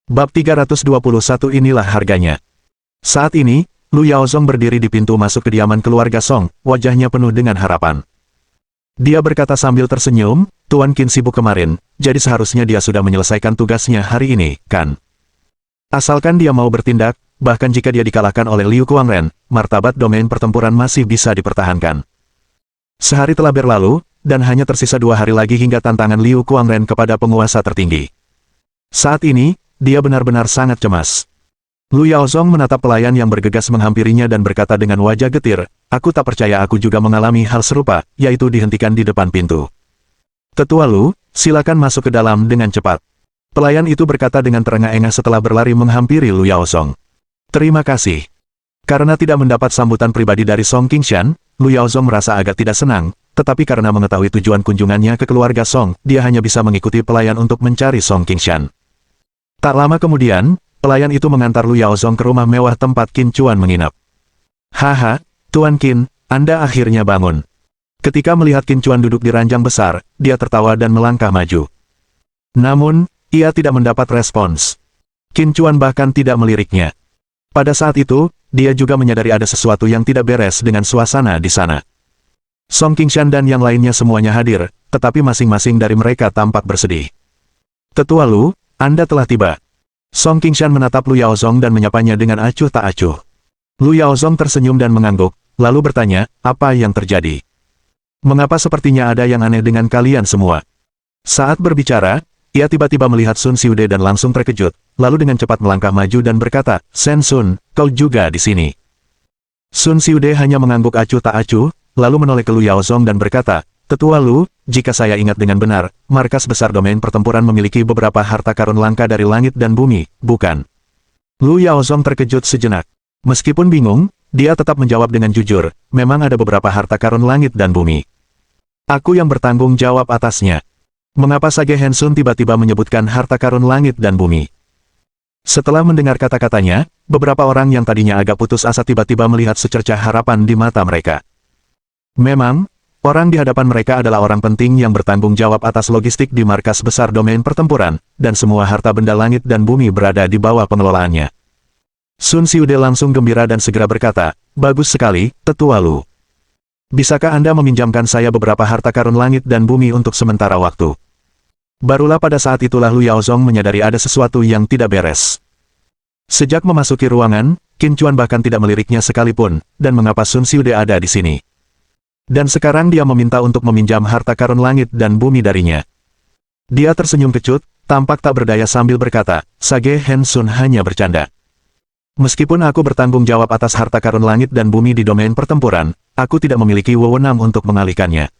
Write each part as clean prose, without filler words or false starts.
Bab 321 inilah harganya. Saat ini, Lu Yaozong berdiri di pintu masuk kediaman keluarga Song, wajahnya penuh dengan harapan. Dia berkata sambil tersenyum, Tuan Qin sibuk kemarin, jadi seharusnya dia sudah menyelesaikan tugasnya hari ini, kan? Asalkan dia mau bertindak, bahkan jika dia dikalahkan oleh Liu Kuangren, martabat domain pertempuran masih bisa dipertahankan. Sehari telah berlalu, dan hanya tersisa 2 hari lagi hingga tantangan Liu Kuangren kepada penguasa tertinggi. Saat ini, dia benar-benar sangat cemas. Lu Yaozong menatap pelayan yang bergegas menghampirinya dan berkata dengan wajah getir, "Aku tak percaya aku juga mengalami hal serupa, yaitu dihentikan di depan pintu. Tetua Lu, silakan masuk ke dalam dengan cepat." Pelayan itu berkata dengan terengah-engah setelah berlari menghampiri Lu Yaozong. "Terima kasih." Karena tidak mendapat sambutan pribadi dari Song Qingshan, Lu Yaozong merasa agak tidak senang, tetapi karena mengetahui tujuan kunjungannya ke keluarga Song, dia hanya bisa mengikuti pelayan untuk mencari Song Qingshan. Tak lama kemudian, pelayan itu mengantar Lu Yaozong ke rumah mewah tempat Qin Chuan menginap. "Haha, Tuan Qin, Anda akhirnya bangun." Ketika melihat Qin Chuan duduk di ranjang besar, dia tertawa dan melangkah maju. Namun, ia tidak mendapat respons. Qin Chuan bahkan tidak meliriknya. Pada saat itu, dia juga menyadari ada sesuatu yang tidak beres dengan suasana di sana. Song Qingshan dan yang lainnya semuanya hadir, tetapi masing-masing dari mereka tampak bersedih. "Tetua Lu, Anda telah tiba." Song Qingshan menatap Lu Yaozong dan menyapanya dengan acuh tak acuh. Lu Yaozong tersenyum dan mengangguk, lalu bertanya, "Apa yang terjadi? Mengapa sepertinya ada yang aneh dengan kalian semua?" Saat berbicara, ia tiba-tiba melihat Sun Xiude dan langsung terkejut, lalu dengan cepat melangkah maju dan berkata, "Sen Sun, kau juga di sini." Sun Xiude hanya mengangguk acuh tak acuh, lalu menoleh ke Lu Yaozong dan berkata, "Tetua Lu, jika saya ingat dengan benar, markas besar domain pertempuran memiliki beberapa harta karun langka dari langit dan bumi, bukan?" Lu Yaozong terkejut sejenak. Meskipun bingung, dia tetap menjawab dengan jujur, "Memang ada beberapa harta karun langit dan bumi. Aku yang bertanggung jawab atasnya." Mengapa Sage Hensun tiba-tiba menyebutkan harta karun langit dan bumi? Setelah mendengar kata-katanya, beberapa orang yang tadinya agak putus asa tiba-tiba melihat secercah harapan di mata mereka. Memang, orang di hadapan mereka adalah orang penting yang bertanggung jawab atas logistik di markas besar domain pertempuran, dan semua harta benda langit dan bumi berada di bawah pengelolaannya. Sun Xiude langsung gembira dan segera berkata, "Bagus sekali, Tetua Lu. Bisakah Anda meminjamkan saya beberapa harta karun langit dan bumi untuk sementara waktu?" Barulah pada saat itulah Lu Yaozong menyadari ada sesuatu yang tidak beres. Sejak memasuki ruangan, Qin Chuan bahkan tidak meliriknya sekalipun, dan mengapa Sun Xiude ada di sini. Dan sekarang dia meminta untuk meminjam harta karun langit dan bumi darinya. Dia tersenyum kecut, tampak tak berdaya sambil berkata, "Sage Hensun hanya bercanda. Meskipun aku bertanggung jawab atas harta karun langit dan bumi di domain pertempuran, aku tidak memiliki wewenang untuk mengalihkannya.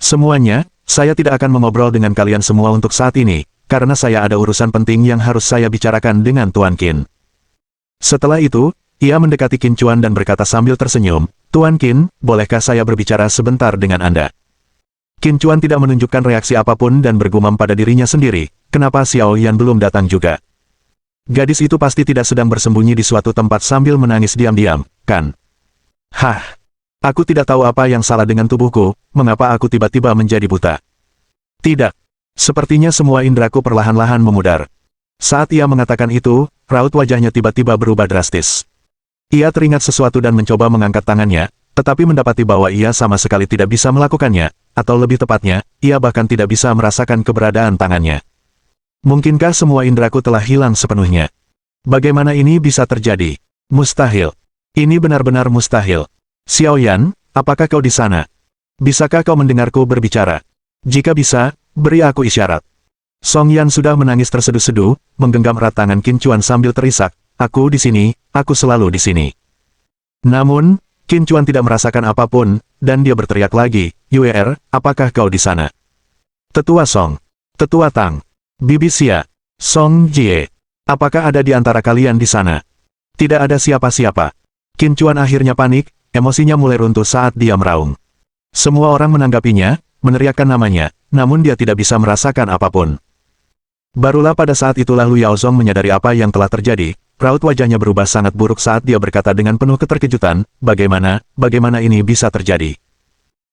Semuanya, saya tidak akan mengobrol dengan kalian semua untuk saat ini, karena saya ada urusan penting yang harus saya bicarakan dengan Tuan Qin." Setelah itu, ia mendekati Qin Chuan dan berkata sambil tersenyum, "Tuan Qin, bolehkah saya berbicara sebentar dengan Anda?" Qin Chuan tidak menunjukkan reaksi apapun dan bergumam pada dirinya sendiri, kenapa Xiao Yan belum datang juga? Gadis itu pasti tidak sedang bersembunyi di suatu tempat sambil menangis diam-diam, kan? Hah! Aku tidak tahu apa yang salah dengan tubuhku, mengapa aku tiba-tiba menjadi buta. Tidak. Sepertinya semua indraku perlahan-lahan memudar. Saat ia mengatakan itu, raut wajahnya tiba-tiba berubah drastis. Ia teringat sesuatu dan mencoba mengangkat tangannya, tetapi mendapati bahwa ia sama sekali tidak bisa melakukannya, atau lebih tepatnya, ia bahkan tidak bisa merasakan keberadaan tangannya. Mungkinkah semua indraku telah hilang sepenuhnya? Bagaimana ini bisa terjadi? Mustahil. Ini benar-benar mustahil. Xiao Yan, apakah kau di sana? Bisakah kau mendengarku berbicara? Jika bisa, beri aku isyarat. Song Yan sudah menangis terseduh-seduh, menggenggam erat tangan Qin Chuan sambil terisak, "Aku di sini, aku selalu di sini." Namun, Qin Chuan tidak merasakan apapun, dan dia berteriak lagi, "Yuer, apakah kau di sana? Tetua Song, Tetua Tang, Bibi Xia, Song Jie, apakah ada di antara kalian di sana?" Tidak ada siapa-siapa. Qin Chuan akhirnya panik. Emosinya mulai runtuh saat dia meraung. Semua orang menanggapinya, meneriakkan namanya, namun dia tidak bisa merasakan apapun. Barulah pada saat itulah Lu Yaozong menyadari apa yang telah terjadi, raut wajahnya berubah sangat buruk saat dia berkata dengan penuh keterkejutan, bagaimana ini bisa terjadi?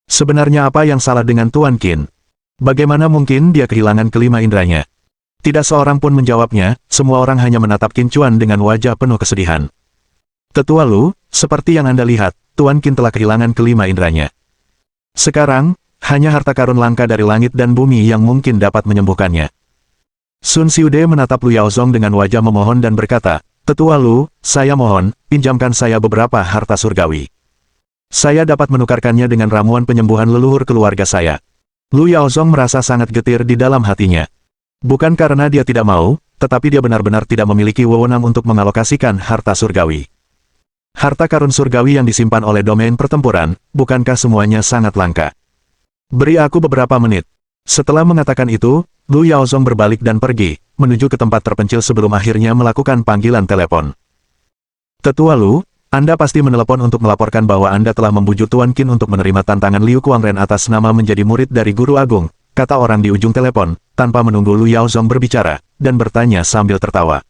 Sebenarnya apa yang salah dengan Tuan Qin? Bagaimana mungkin dia kehilangan kelima indranya? Tidak seorang pun menjawabnya, semua orang hanya menatap Qin Chuan dengan wajah penuh kesedihan. Tetua Lu, seperti yang Anda lihat, Tuan Qin telah kehilangan kelima inderanya. Sekarang, hanya harta karun langka dari langit dan bumi yang mungkin dapat menyembuhkannya. Sun Xiude menatap Lu Yaozong dengan wajah memohon dan berkata, Tetua Lu, saya mohon, pinjamkan saya beberapa harta surgawi. Saya dapat menukarkannya dengan ramuan penyembuhan leluhur keluarga saya. Lu Yaozong merasa sangat getir di dalam hatinya. Bukan karena dia tidak mau, tetapi dia benar-benar tidak memiliki wewenang untuk mengalokasikan harta surgawi. Harta karun surgawi yang disimpan oleh domain pertempuran, bukankah semuanya sangat langka? Beri aku beberapa menit. Setelah mengatakan itu, Lu Yaozong berbalik dan pergi, menuju ke tempat terpencil sebelum akhirnya melakukan panggilan telepon. Tetua Lu, Anda pasti menelepon untuk melaporkan bahwa Anda telah membujuk Tuan Qin untuk menerima tantangan Liu Kuangren atas nama menjadi murid dari Guru Agung, kata orang di ujung telepon, tanpa menunggu Lu Yaozong berbicara, dan bertanya sambil tertawa.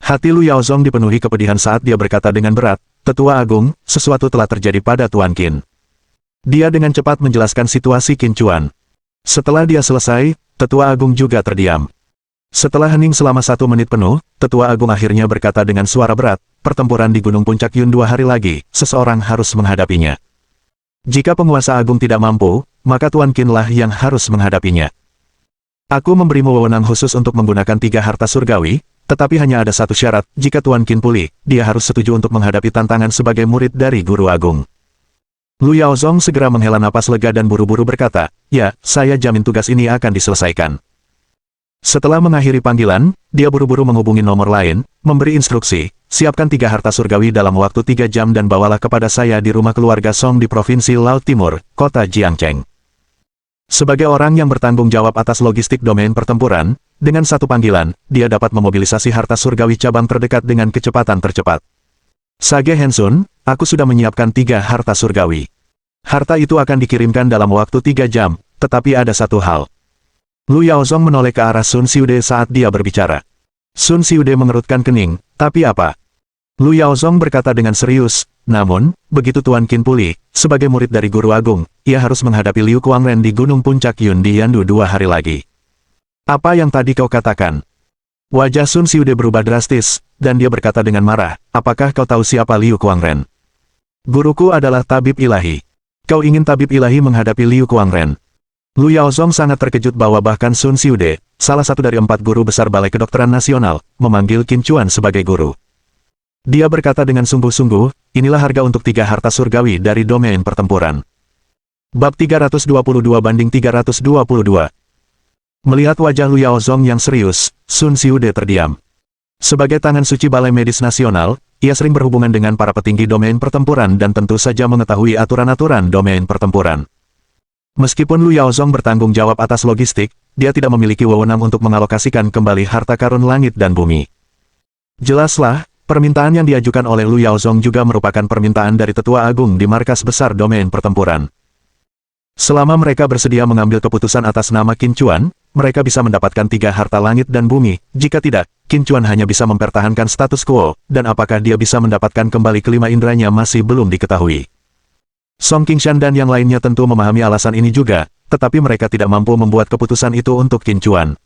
Hati Lu Yaozong dipenuhi kepedihan saat dia berkata dengan berat, Tetua Agung, sesuatu telah terjadi pada Tuan Qin. Dia dengan cepat menjelaskan situasi Qin Chuan. Setelah dia selesai, Tetua Agung juga terdiam. Setelah hening selama 1 menit penuh, Tetua Agung akhirnya berkata dengan suara berat, pertempuran di Gunung Puncak Yun 2 hari lagi, seseorang harus menghadapinya. Jika penguasa agung tidak mampu, maka Tuan Qin lah yang harus menghadapinya. Aku memberimu wewenang khusus untuk menggunakan 3 harta surgawi, tetapi hanya ada satu syarat, jika Tuan Qin pulih, dia harus setuju untuk menghadapi tantangan sebagai murid dari Guru Agung. Lu Yaozong segera menghela napas lega dan buru-buru berkata, ya, saya jamin tugas ini akan diselesaikan. Setelah mengakhiri panggilan, dia buru-buru menghubungi nomor lain, memberi instruksi, siapkan 3 harta surgawi dalam waktu 3 jam dan bawalah kepada saya di rumah keluarga Song di Provinsi Laut Timur, kota Jiangcheng. Sebagai orang yang bertanggung jawab atas logistik domain pertempuran, dengan satu panggilan, dia dapat memobilisasi harta surgawi cabang terdekat dengan kecepatan tercepat. Sage Hensun, aku sudah menyiapkan 3 harta surgawi. Harta itu akan dikirimkan dalam waktu 3 jam, tetapi ada satu hal. Lu Yaozong menoleh ke arah Sun Xiude saat dia berbicara. Sun Xiude mengerutkan kening, tapi apa? Lu Yaozong berkata dengan serius, namun, begitu Tuan Qin pulih, sebagai murid dari Guru Agung, ia harus menghadapi Liu Kuangren di Gunung Puncak Yun di Yandu 2 hari lagi. Apa yang tadi kau katakan? Wajah Sun Xiude berubah drastis, dan dia berkata dengan marah, apakah kau tahu siapa Liu Kuangren? Guruku adalah tabib ilahi. Kau ingin tabib ilahi menghadapi Liu Kuangren? Lu Yaozong sangat terkejut bahwa bahkan Sun Xiude, salah satu dari 4 guru besar Balai Kedokteran Nasional, memanggil Qin Chuan sebagai guru. Dia berkata dengan sungguh-sungguh, inilah harga untuk 3 harta surgawi dari domain pertempuran. Bab 322-322. Melihat wajah Lu Yaozong yang serius, Sun Xiude terdiam. Sebagai tangan suci Balai Medis Nasional, ia sering berhubungan dengan para petinggi domain pertempuran dan tentu saja mengetahui aturan-aturan domain pertempuran. Meskipun Lu Yaozong bertanggung jawab atas logistik, dia tidak memiliki wewenang untuk mengalokasikan kembali harta karun langit dan bumi. Jelaslah, permintaan yang diajukan oleh Lu Yaozong juga merupakan permintaan dari Tetua Agung di markas besar domain pertempuran. Selama mereka bersedia mengambil keputusan atas nama Qin Chuan, mereka bisa mendapatkan 3 harta langit dan bumi. Jika tidak, Qin Chuan hanya bisa mempertahankan status quo, dan apakah dia bisa mendapatkan kembali kelima inderanya masih belum diketahui. Song Qingshan dan yang lainnya tentu memahami alasan ini juga, tetapi mereka tidak mampu membuat keputusan itu untuk Qin Chuan.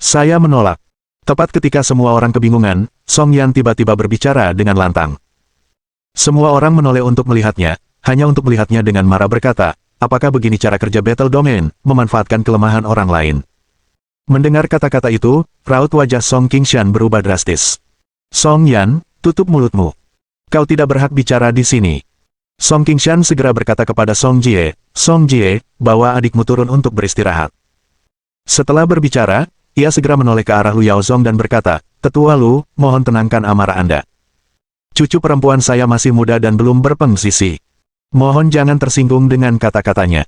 Saya menolak. Tepat ketika semua orang kebingungan, Song Yan tiba-tiba berbicara dengan lantang. Semua orang menoleh untuk melihatnya, hanya untuk melihatnya dengan marah berkata, apakah begini cara kerja Battle Domain, memanfaatkan kelemahan orang lain? Mendengar kata-kata itu, raut wajah Song Qingshan berubah drastis. Song Yan, tutup mulutmu. Kau tidak berhak bicara di sini. Song Qingshan segera berkata kepada Song Jie, bawa adikmu turun untuk beristirahat. Setelah berbicara, ia segera menoleh ke arah Lu Yaozong dan berkata, Tetua Lu, mohon tenangkan amarah Anda. Cucu perempuan saya masih muda dan belum berpengsisi. Mohon jangan tersinggung dengan kata-katanya.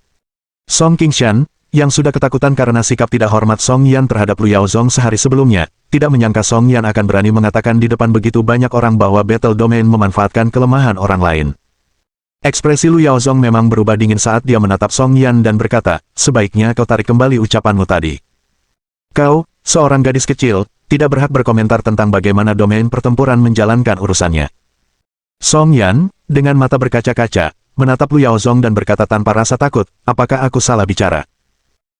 Song Qingshan, yang sudah ketakutan karena sikap tidak hormat Song Yan terhadap Lu Yaozong sehari sebelumnya, tidak menyangka Song Yan akan berani mengatakan di depan begitu banyak orang bahwa Battle Domain memanfaatkan kelemahan orang lain. Ekspresi Lu Yaozong memang berubah dingin saat dia menatap Song Yan dan berkata, sebaiknya kau tarik kembali ucapanmu tadi. Kau, seorang gadis kecil, tidak berhak berkomentar tentang bagaimana domain pertempuran menjalankan urusannya. Song Yan, dengan mata berkaca-kaca, menatap Lu Yaozong dan berkata tanpa rasa takut, apakah aku salah bicara?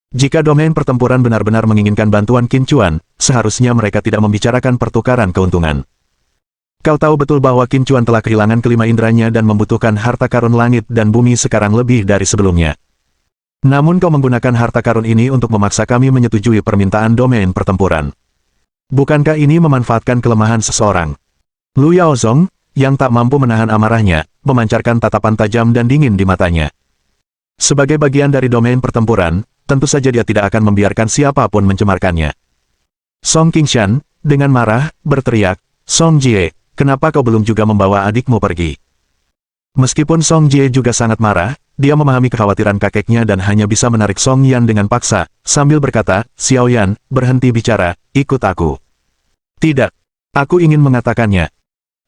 Jika domain pertempuran benar-benar menginginkan bantuan Qin Chuan, seharusnya mereka tidak membicarakan pertukaran keuntungan. Kau tahu betul bahwa Qin Chuan telah kehilangan kelima inderanya dan membutuhkan harta karun langit dan bumi sekarang lebih dari sebelumnya. Namun kau menggunakan harta karun ini untuk memaksa kami menyetujui permintaan domain pertempuran. Bukankah ini memanfaatkan kelemahan seseorang? Lu Yaozong, yang tak mampu menahan amarahnya, memancarkan tatapan tajam dan dingin di matanya. Sebagai bagian dari domain pertempuran, tentu saja dia tidak akan membiarkan siapapun mencemarkannya. Song Qingshan, dengan marah, berteriak, Song Jie, kenapa kau belum juga membawa adikmu pergi? Meskipun Song Jie juga sangat marah, dia memahami kekhawatiran kakeknya dan hanya bisa menarik Song Yan dengan paksa, sambil berkata, Xiao Yan, berhenti bicara, ikut aku. Tidak. Aku ingin mengatakannya.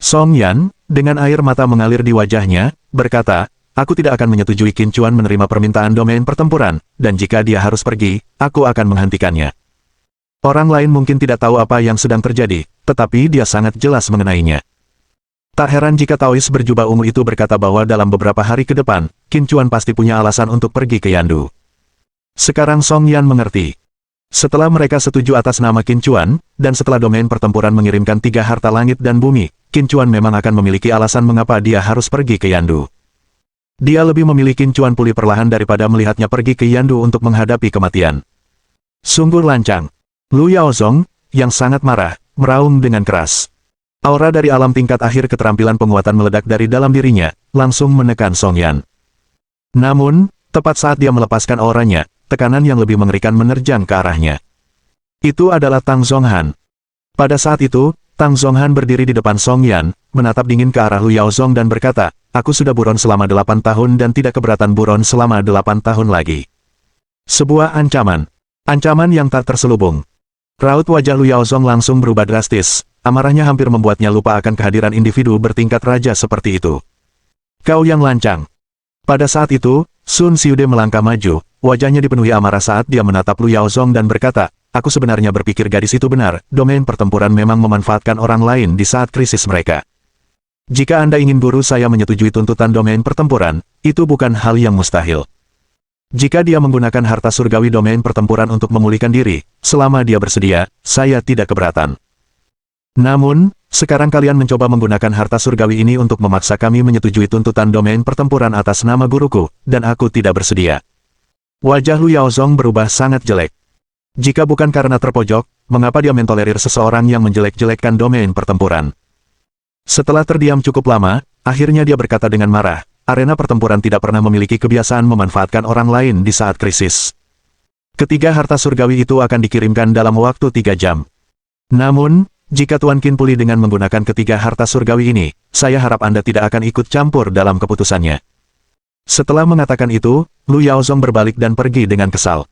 Song Yan, dengan air mata mengalir di wajahnya, berkata, aku tidak akan menyetujui Qin Chuan menerima permintaan domain pertempuran, dan jika dia harus pergi, aku akan menghentikannya. Orang lain mungkin tidak tahu apa yang sedang terjadi, tetapi dia sangat jelas mengenainya. Tak heran jika Taois berjubah ungu itu berkata bahwa dalam beberapa hari ke depan, Qin Chuan pasti punya alasan untuk pergi ke Yandu. Sekarang Song Yan mengerti. Setelah mereka setuju atas nama Qin Chuan, dan setelah domain pertempuran mengirimkan 3 harta langit dan bumi, Qin Chuan memang akan memiliki alasan mengapa dia harus pergi ke Yandu. Dia lebih memilih Qin Chuan pulih perlahan daripada melihatnya pergi ke Yandu untuk menghadapi kematian. Sungguh lancang. Lu Yaozong, yang sangat marah, meraung dengan keras. Aura dari alam tingkat akhir keterampilan penguatan meledak dari dalam dirinya, langsung menekan Song Yan. Namun, tepat saat dia melepaskan auranya, tekanan yang lebih mengerikan menerjang ke arahnya. Itu adalah Tang Zhonghan. Pada saat itu, Tang Zhonghan berdiri di depan Song Yan, menatap dingin ke arah Lu Yaozong dan berkata, aku sudah buron selama 8 tahun dan tidak keberatan buron selama 8 tahun lagi. Sebuah ancaman. Ancaman yang tak terselubung. Raut wajah Lu Yaozong langsung berubah drastis, amarahnya hampir membuatnya lupa akan kehadiran individu bertingkat raja seperti itu. Kau yang lancang. Pada saat itu, Sun Xiude melangkah maju, wajahnya dipenuhi amarah saat dia menatap Lu Yaozong dan berkata, aku sebenarnya berpikir gadis itu benar, domain pertempuran memang memanfaatkan orang lain di saat krisis mereka. Jika Anda ingin guru saya menyetujui tuntutan domain pertempuran, itu bukan hal yang mustahil. Jika dia menggunakan harta surgawi domain pertempuran untuk memulihkan diri, selama dia bersedia, saya tidak keberatan. Namun, sekarang kalian mencoba menggunakan harta surgawi ini untuk memaksa kami menyetujui tuntutan domain pertempuran atas nama guruku, dan aku tidak bersedia. Wajah Lu Yaozong berubah sangat jelek. Jika bukan karena terpojok, mengapa dia mentolerir seseorang yang menjelek-jelekkan domain pertempuran? Setelah terdiam cukup lama, akhirnya dia berkata dengan marah, arena pertempuran tidak pernah memiliki kebiasaan memanfaatkan orang lain di saat krisis. Ketiga harta surgawi itu akan dikirimkan dalam waktu 3 jam. Namun, jika Tuan Qin pulih dengan menggunakan ketiga harta surgawi ini, saya harap Anda tidak akan ikut campur dalam keputusannya. Setelah mengatakan itu, Lu Yaozong berbalik dan pergi dengan kesal.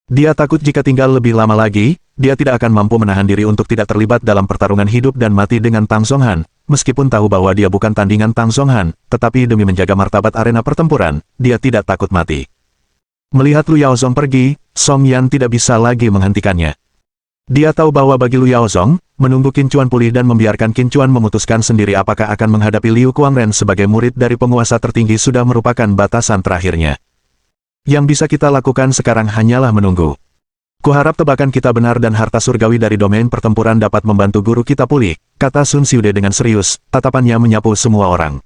Dia takut jika tinggal lebih lama lagi, dia tidak akan mampu menahan diri untuk tidak terlibat dalam pertarungan hidup dan mati dengan Tang Zhonghan, meskipun tahu bahwa dia bukan tandingan Tang Zhonghan, tetapi demi menjaga martabat arena pertempuran, dia tidak takut mati. Melihat Lu Yaozong pergi, Song Yan tidak bisa lagi menghentikannya. Dia tahu bahwa bagi Lu Yaozong, menunggu Qin Chuan pulih dan membiarkan Qin Chuan memutuskan sendiri apakah akan menghadapi Liu Kuangren sebagai murid dari penguasa tertinggi sudah merupakan batasan terakhirnya. Yang bisa kita lakukan sekarang hanyalah menunggu. Kuharap tebakan kita benar dan harta surgawi dari domain pertempuran dapat membantu guru kita pulih, kata Sun Xiude dengan serius, tatapannya menyapu semua orang.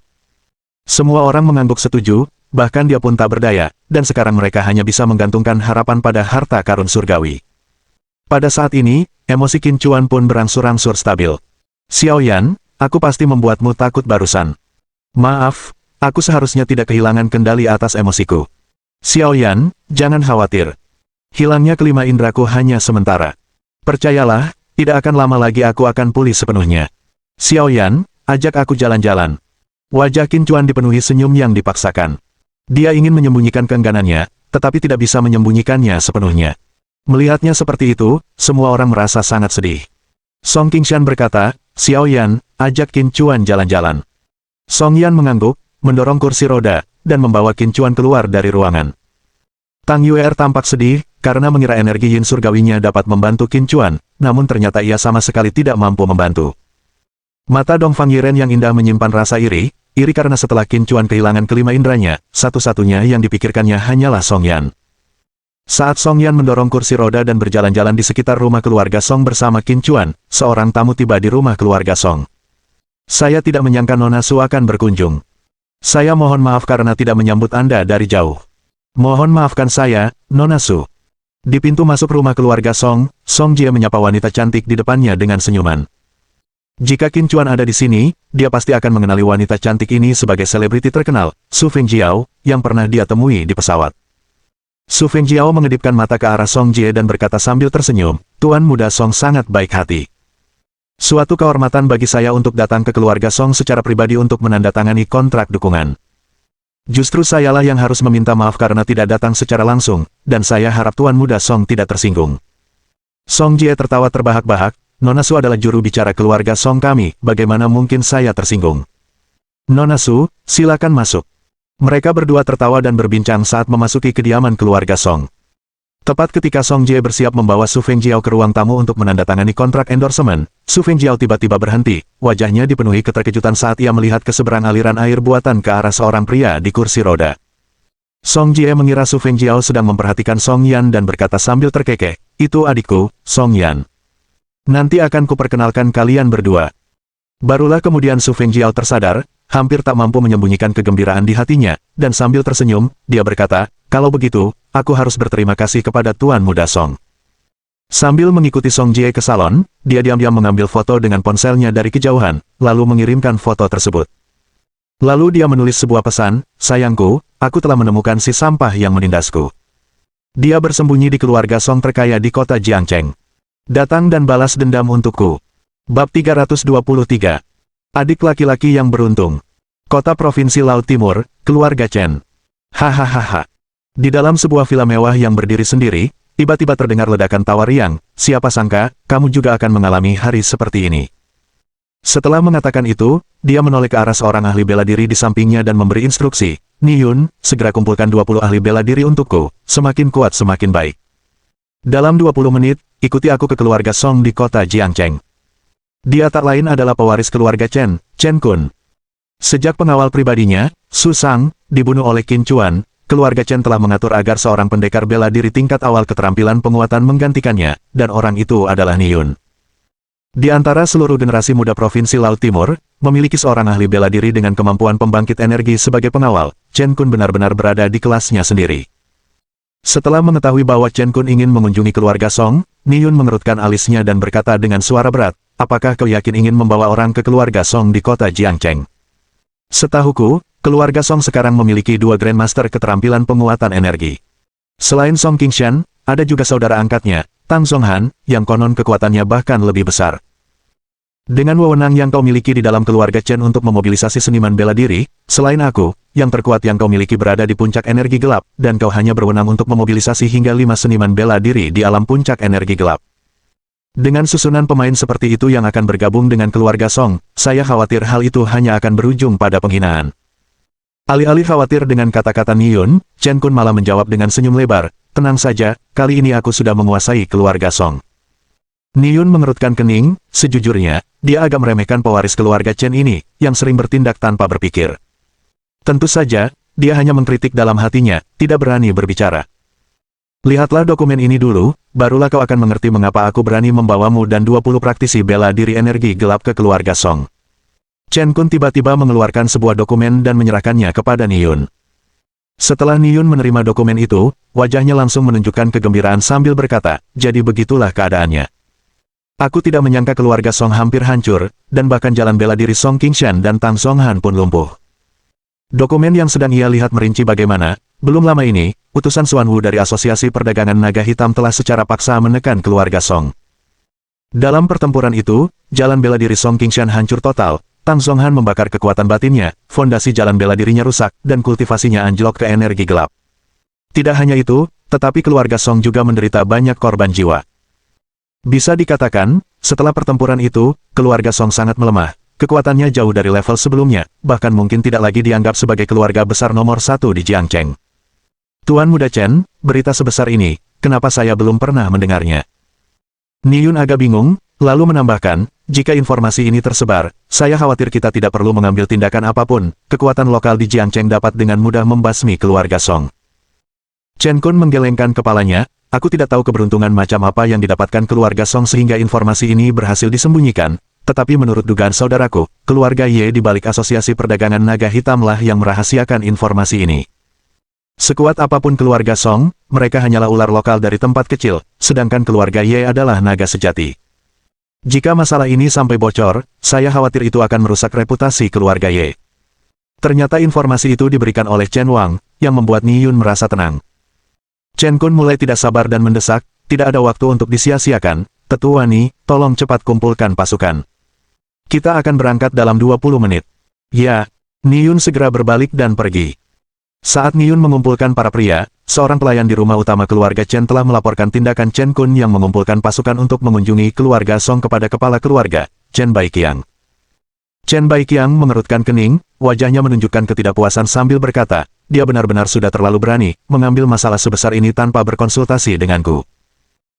Semua orang mengangguk setuju, bahkan dia pun tak berdaya, dan sekarang mereka hanya bisa menggantungkan harapan pada harta karun surgawi. Pada saat ini, emosi Qin Chuan pun berangsur-angsur stabil. Xiao Yan, aku pasti membuatmu takut barusan. Maaf, aku seharusnya tidak kehilangan kendali atas emosiku. Xiao Yan, jangan khawatir. Hilangnya kelima indraku hanya sementara. Percayalah, tidak akan lama lagi aku akan pulih sepenuhnya. Xiao Yan, ajak aku jalan-jalan. Wajah Qin Chuan dipenuhi senyum yang dipaksakan. Dia ingin menyembunyikan keengganannya, tetapi tidak bisa menyembunyikannya sepenuhnya. Melihatnya seperti itu, semua orang merasa sangat sedih. Song Qingshan berkata, Xiao Yan, ajak Qin Chuan jalan-jalan. Song Yan mengangguk, mendorong kursi roda, dan membawa Qin Chuan keluar dari ruangan. Tang Yuer tampak sedih, karena mengira energi yin surgawinya dapat membantu Qin Chuan, namun ternyata ia sama sekali tidak mampu membantu. Mata Dong Fang Yiren yang indah menyimpan rasa iri karena setelah Qin Chuan kehilangan kelima indranya, satu-satunya yang dipikirkannya hanyalah Song Yan. Saat Song Yan mendorong kursi roda dan berjalan-jalan di sekitar rumah keluarga Song bersama Qin Chuan, seorang tamu tiba di rumah keluarga Song. Saya tidak menyangka Nona Su akan berkunjung. Saya mohon maaf karena tidak menyambut Anda dari jauh. Mohon maafkan saya, Nona Su. Di pintu masuk rumah keluarga Song, Song Jie menyapa wanita cantik di depannya dengan senyuman. Jika Qin Chuan ada di sini, dia pasti akan mengenali wanita cantik ini sebagai selebriti terkenal, Su Fengjiao, yang pernah dia temui di pesawat. Su Fengjiao mengedipkan mata ke arah Song Jie dan berkata sambil tersenyum, Tuan muda Song sangat baik hati. Suatu kehormatan bagi saya untuk datang ke keluarga Song secara pribadi untuk menandatangani kontrak dukungan. Justru sayalah yang harus meminta maaf karena tidak datang secara langsung, dan saya harap Tuan muda Song tidak tersinggung. Song Jie tertawa terbahak-bahak, Nona Su adalah juru bicara keluarga Song kami, bagaimana mungkin saya tersinggung. Nona Su, silakan masuk. Mereka berdua tertawa dan berbincang saat memasuki kediaman keluarga Song. Tepat ketika Song Jie bersiap membawa Su Fengjiao ke ruang tamu untuk menandatangani kontrak endorsement, Su Fengjiao tiba-tiba berhenti, wajahnya dipenuhi keterkejutan saat ia melihat keseberang aliran air buatan ke arah seorang pria di kursi roda. Song Jie mengira Su Fengjiao sedang memperhatikan Song Yan dan berkata sambil terkekeh, itu adikku, Song Yan. Nanti akan kuperkenalkan kalian berdua. Barulah kemudian Su Fengjiao tersadar, hampir tak mampu menyembunyikan kegembiraan di hatinya, dan sambil tersenyum, dia berkata, kalau begitu, aku harus berterima kasih kepada Tuan Muda Song. Sambil mengikuti Song Jie ke salon, dia diam-diam mengambil foto dengan ponselnya dari kejauhan, lalu mengirimkan foto tersebut. Lalu dia menulis sebuah pesan, sayangku, aku telah menemukan si sampah yang menindasku. Dia bersembunyi di keluarga Song terkaya di kota Jiangcheng. Datang dan balas dendam untukku. Bab 323. Adik laki-laki yang beruntung. Kota Provinsi Laut Timur, Keluarga Chen. Hahaha. Di dalam sebuah villa mewah yang berdiri sendiri, tiba-tiba terdengar ledakan tawa riang, siapa sangka, kamu juga akan mengalami hari seperti ini. Setelah mengatakan itu, dia menoleh ke arah seorang ahli bela diri di sampingnya dan memberi instruksi, Niyun, segera kumpulkan 20 ahli bela diri untukku, semakin kuat semakin baik. Dalam 20 menit, ikuti aku ke keluarga Song di kota Jiangcheng. Dia tak lain adalah pewaris keluarga Chen, Chen Kun. Sejak pengawal pribadinya, Su Sang, dibunuh oleh Qin Chuan, keluarga Chen telah mengatur agar seorang pendekar bela diri tingkat awal keterampilan penguatan menggantikannya, dan orang itu adalah Niyun. Di antara seluruh generasi muda Provinsi Laut Timur, memiliki seorang ahli bela diri dengan kemampuan pembangkit energi sebagai pengawal, Chen Kun benar-benar berada di kelasnya sendiri. Setelah mengetahui bahwa Chen Kun ingin mengunjungi keluarga Song, Niyun mengerutkan alisnya dan berkata dengan suara berat, apakah kau yakin ingin membawa orang ke keluarga Song di kota Jiangcheng? Setahuku, keluarga Song sekarang memiliki 2 Grandmaster keterampilan penguatan energi. Selain Song Qingshan, ada juga saudara angkatnya, Tang Zhonghan, yang konon kekuatannya bahkan lebih besar. Dengan wewenang yang kau miliki di dalam keluarga Chen untuk memobilisasi seniman bela diri, selain aku, yang terkuat yang kau miliki berada di puncak energi gelap, dan kau hanya berwenang untuk memobilisasi hingga 5 seniman bela diri di alam puncak energi gelap. Dengan susunan pemain seperti itu yang akan bergabung dengan keluarga Song, saya khawatir hal itu hanya akan berujung pada penghinaan. Alih-alih khawatir dengan kata-kata Niyun, Chen Kun malah menjawab dengan senyum lebar, tenang saja, kali ini aku sudah menguasai keluarga Song. Niyun mengerutkan kening, sejujurnya, dia agak meremehkan pewaris keluarga Chen ini, yang sering bertindak tanpa berpikir. Tentu saja, dia hanya mengkritik dalam hatinya, tidak berani berbicara. Lihatlah dokumen ini dulu, barulah kau akan mengerti mengapa aku berani membawamu dan 20 praktisi bela diri energi gelap ke keluarga Song. Chen Kun tiba-tiba mengeluarkan sebuah dokumen dan menyerahkannya kepada Niyun. Setelah Niyun menerima dokumen itu, wajahnya langsung menunjukkan kegembiraan sambil berkata, jadi begitulah keadaannya. Aku tidak menyangka keluarga Song hampir hancur, dan bahkan jalan bela diri Song Qingshan dan Tang Zhonghan pun lumpuh. Dokumen yang sedang ia lihat merinci bagaimana, belum lama ini, utusan Xuan Wu dari Asosiasi Perdagangan Naga Hitam telah secara paksa menekan keluarga Song. Dalam pertempuran itu, jalan bela diri Song Qingshan hancur total, Tang Zhonghan membakar kekuatan batinnya, fondasi jalan bela dirinya rusak, dan kultivasinya anjlok ke energi gelap. Tidak hanya itu, tetapi keluarga Song juga menderita banyak korban jiwa. Bisa dikatakan, setelah pertempuran itu, keluarga Song sangat melemah. Kekuatannya jauh dari level sebelumnya, bahkan mungkin tidak lagi dianggap sebagai keluarga besar nomor 1 di Jiangcheng. Tuan Muda Chen, berita sebesar ini, kenapa saya belum pernah mendengarnya? Niyun agak bingung, lalu menambahkan, jika informasi ini tersebar, saya khawatir kita tidak perlu mengambil tindakan apapun, kekuatan lokal di Jiangcheng dapat dengan mudah membasmi keluarga Song. Chen Kun menggelengkan kepalanya, aku tidak tahu keberuntungan macam apa yang didapatkan keluarga Song sehingga informasi ini berhasil disembunyikan, tetapi menurut dugaan saudaraku, keluarga Ye di balik Asosiasi Perdagangan Naga Hitamlah yang merahasiakan informasi ini. Sekuat apapun keluarga Song, mereka hanyalah ular lokal dari tempat kecil, sedangkan keluarga Ye adalah naga sejati. Jika masalah ini sampai bocor, saya khawatir itu akan merusak reputasi keluarga Ye. Ternyata informasi itu diberikan oleh Chen Wang, yang membuat Ni Yun merasa tenang. Chen Kun mulai tidak sabar dan mendesak, tidak ada waktu untuk disia-siakan, tetua Ni, tolong cepat kumpulkan pasukan. Kita akan berangkat dalam 20 menit. Ya, Ni Yun segera berbalik dan pergi. Saat Ni Yun mengumpulkan para pria, seorang pelayan di rumah utama keluarga Chen telah melaporkan tindakan Chen Kun yang mengumpulkan pasukan untuk mengunjungi keluarga Song kepada kepala keluarga, Chen Baiqiang. Chen Baiqiang mengerutkan kening, wajahnya menunjukkan ketidakpuasan sambil berkata, dia benar-benar sudah terlalu berani, mengambil masalah sebesar ini tanpa berkonsultasi denganku.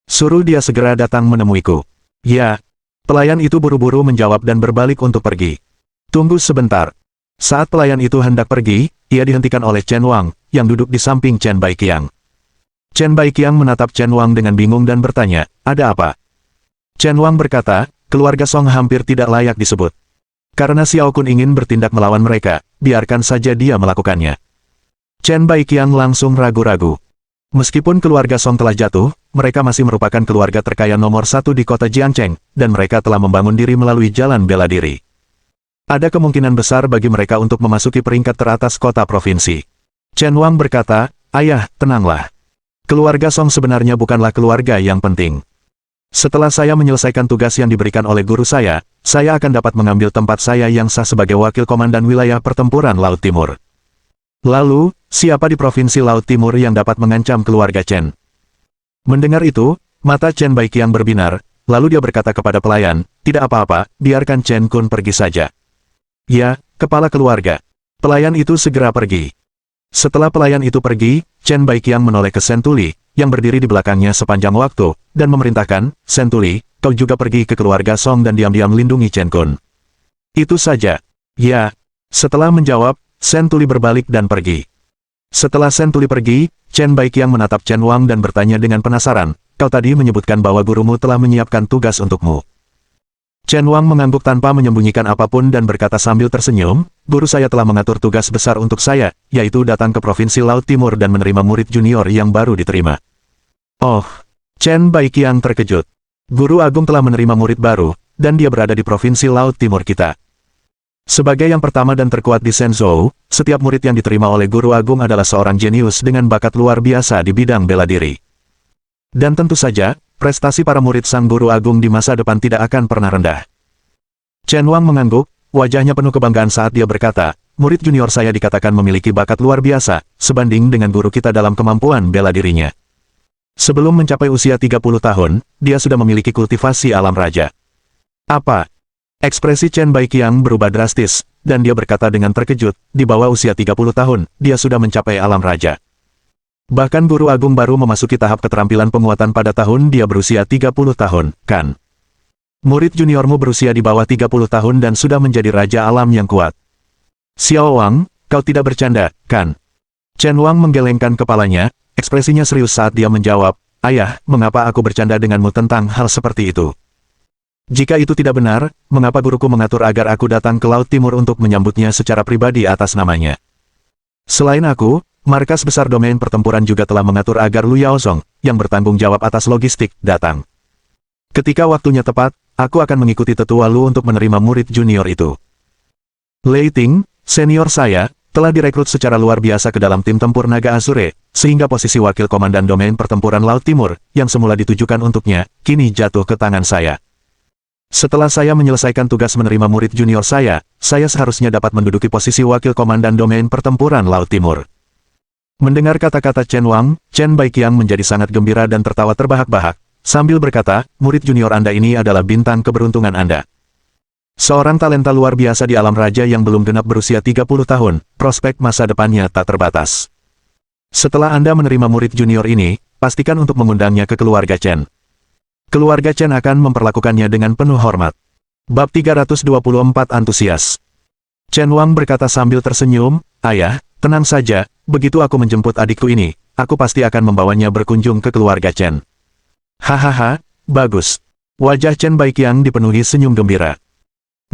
Suruh dia segera datang menemuiku. Ya. Pelayan itu buru-buru menjawab dan berbalik untuk pergi. Tunggu sebentar. Saat pelayan itu hendak pergi, ia dihentikan oleh Chen Wang, yang duduk di samping Chen Baiqiang. Chen Baiqiang menatap Chen Wang dengan bingung dan bertanya, ada apa? Chen Wang berkata, keluarga Song hampir tidak layak disebut. Karena Xiao Kun ingin bertindak melawan mereka, biarkan saja dia melakukannya. Chen Baiqiang langsung ragu-ragu. Meskipun keluarga Song telah jatuh, mereka masih merupakan keluarga terkaya nomor 1 di kota Jiangcheng, dan mereka telah membangun diri melalui jalan bela diri. Ada kemungkinan besar bagi mereka untuk memasuki peringkat teratas kota provinsi. Chen Wang berkata, ayah, tenanglah. Keluarga Song sebenarnya bukanlah keluarga yang penting. Setelah saya menyelesaikan tugas yang diberikan oleh guru saya akan dapat mengambil tempat saya yang sah sebagai wakil komandan wilayah pertempuran Laut Timur. Lalu, siapa di provinsi Laut Timur yang dapat mengancam keluarga Chen? Mendengar itu, mata Chen Baiqiang berbinar, lalu dia berkata kepada pelayan, tidak apa-apa, biarkan Chen Kun pergi saja. Ya, kepala keluarga. Pelayan itu segera pergi. Setelah pelayan itu pergi, Chen Baiqiang menoleh ke Sentuli, yang berdiri di belakangnya sepanjang waktu, dan memerintahkan, Sentuli, kau juga pergi ke keluarga Song dan diam-diam lindungi Chen Kun. Itu saja. Ya. Setelah menjawab, Sentuli berbalik dan pergi. Setelah Sentuli pergi, Chen Baiqiang menatap Chen Wang dan bertanya dengan penasaran, kau tadi menyebutkan bahwa gurumu telah menyiapkan tugas untukmu. Chen Wang mengangguk tanpa menyembunyikan apapun dan berkata sambil tersenyum, guru saya telah mengatur tugas besar untuk saya, yaitu datang ke Provinsi Laut Timur dan menerima murid junior yang baru diterima. Oh, Chen Baiqiang terkejut. Guru Agung telah menerima murid baru, dan dia berada di Provinsi Laut Timur kita. Sebagai yang pertama dan terkuat di Shenzhou, setiap murid yang diterima oleh Guru Agung adalah seorang jenius dengan bakat luar biasa di bidang bela diri. Dan tentu saja, prestasi para murid Sang Guru Agung di masa depan tidak akan pernah rendah. Chen Wang mengangguk, wajahnya penuh kebanggaan saat dia berkata, murid junior saya dikatakan memiliki bakat luar biasa, sebanding dengan guru kita dalam kemampuan bela dirinya. Sebelum mencapai usia 30 tahun, dia sudah memiliki kultivasi alam raja. Apa? Ekspresi Chen Baiqiang berubah drastis, dan dia berkata dengan terkejut, di bawah usia 30 tahun, dia sudah mencapai alam raja. Bahkan Guru Agung baru memasuki tahap keterampilan penguatan pada tahun dia berusia 30 tahun, kan? Murid juniormu berusia di bawah 30 tahun dan sudah menjadi raja alam yang kuat. Xiao Wang, kau tidak bercanda, kan? Chen Wang menggelengkan kepalanya, ekspresinya serius saat dia menjawab, ayah, mengapa aku bercanda denganmu tentang hal seperti itu? Jika itu tidak benar, mengapa guruku mengatur agar aku datang ke Laut Timur untuk menyambutnya secara pribadi atas namanya? Selain aku, markas besar domain pertempuran juga telah mengatur agar Lu Yaozong, yang bertanggung jawab atas logistik, datang. Ketika waktunya tepat, aku akan mengikuti tetua Lu untuk menerima murid junior itu. Lei Ting, senior saya, telah direkrut secara luar biasa ke dalam tim tempur naga Azure, sehingga posisi wakil komandan domain pertempuran Laut Timur, yang semula ditujukan untuknya, kini jatuh ke tangan saya. Setelah saya menyelesaikan tugas menerima murid junior saya seharusnya dapat menduduki posisi wakil komandan domain pertempuran Laut Timur. Mendengar kata-kata Chen Wang, Chen Baiqiang menjadi sangat gembira dan tertawa terbahak-bahak, sambil berkata, murid junior Anda ini adalah bintang keberuntungan Anda. Seorang talenta luar biasa di alam raja yang belum genap berusia 30 tahun, prospek masa depannya tak terbatas. Setelah Anda menerima murid junior ini, pastikan untuk mengundangnya ke keluarga Chen. Keluarga Chen akan memperlakukannya dengan penuh hormat. Bab 324 Antusias. Chen Wang berkata sambil tersenyum, ayah, tenang saja, begitu aku menjemput adikku ini, aku pasti akan membawanya berkunjung ke keluarga Chen. Hahaha, bagus. Wajah Chen Baiqiang dipenuhi senyum gembira.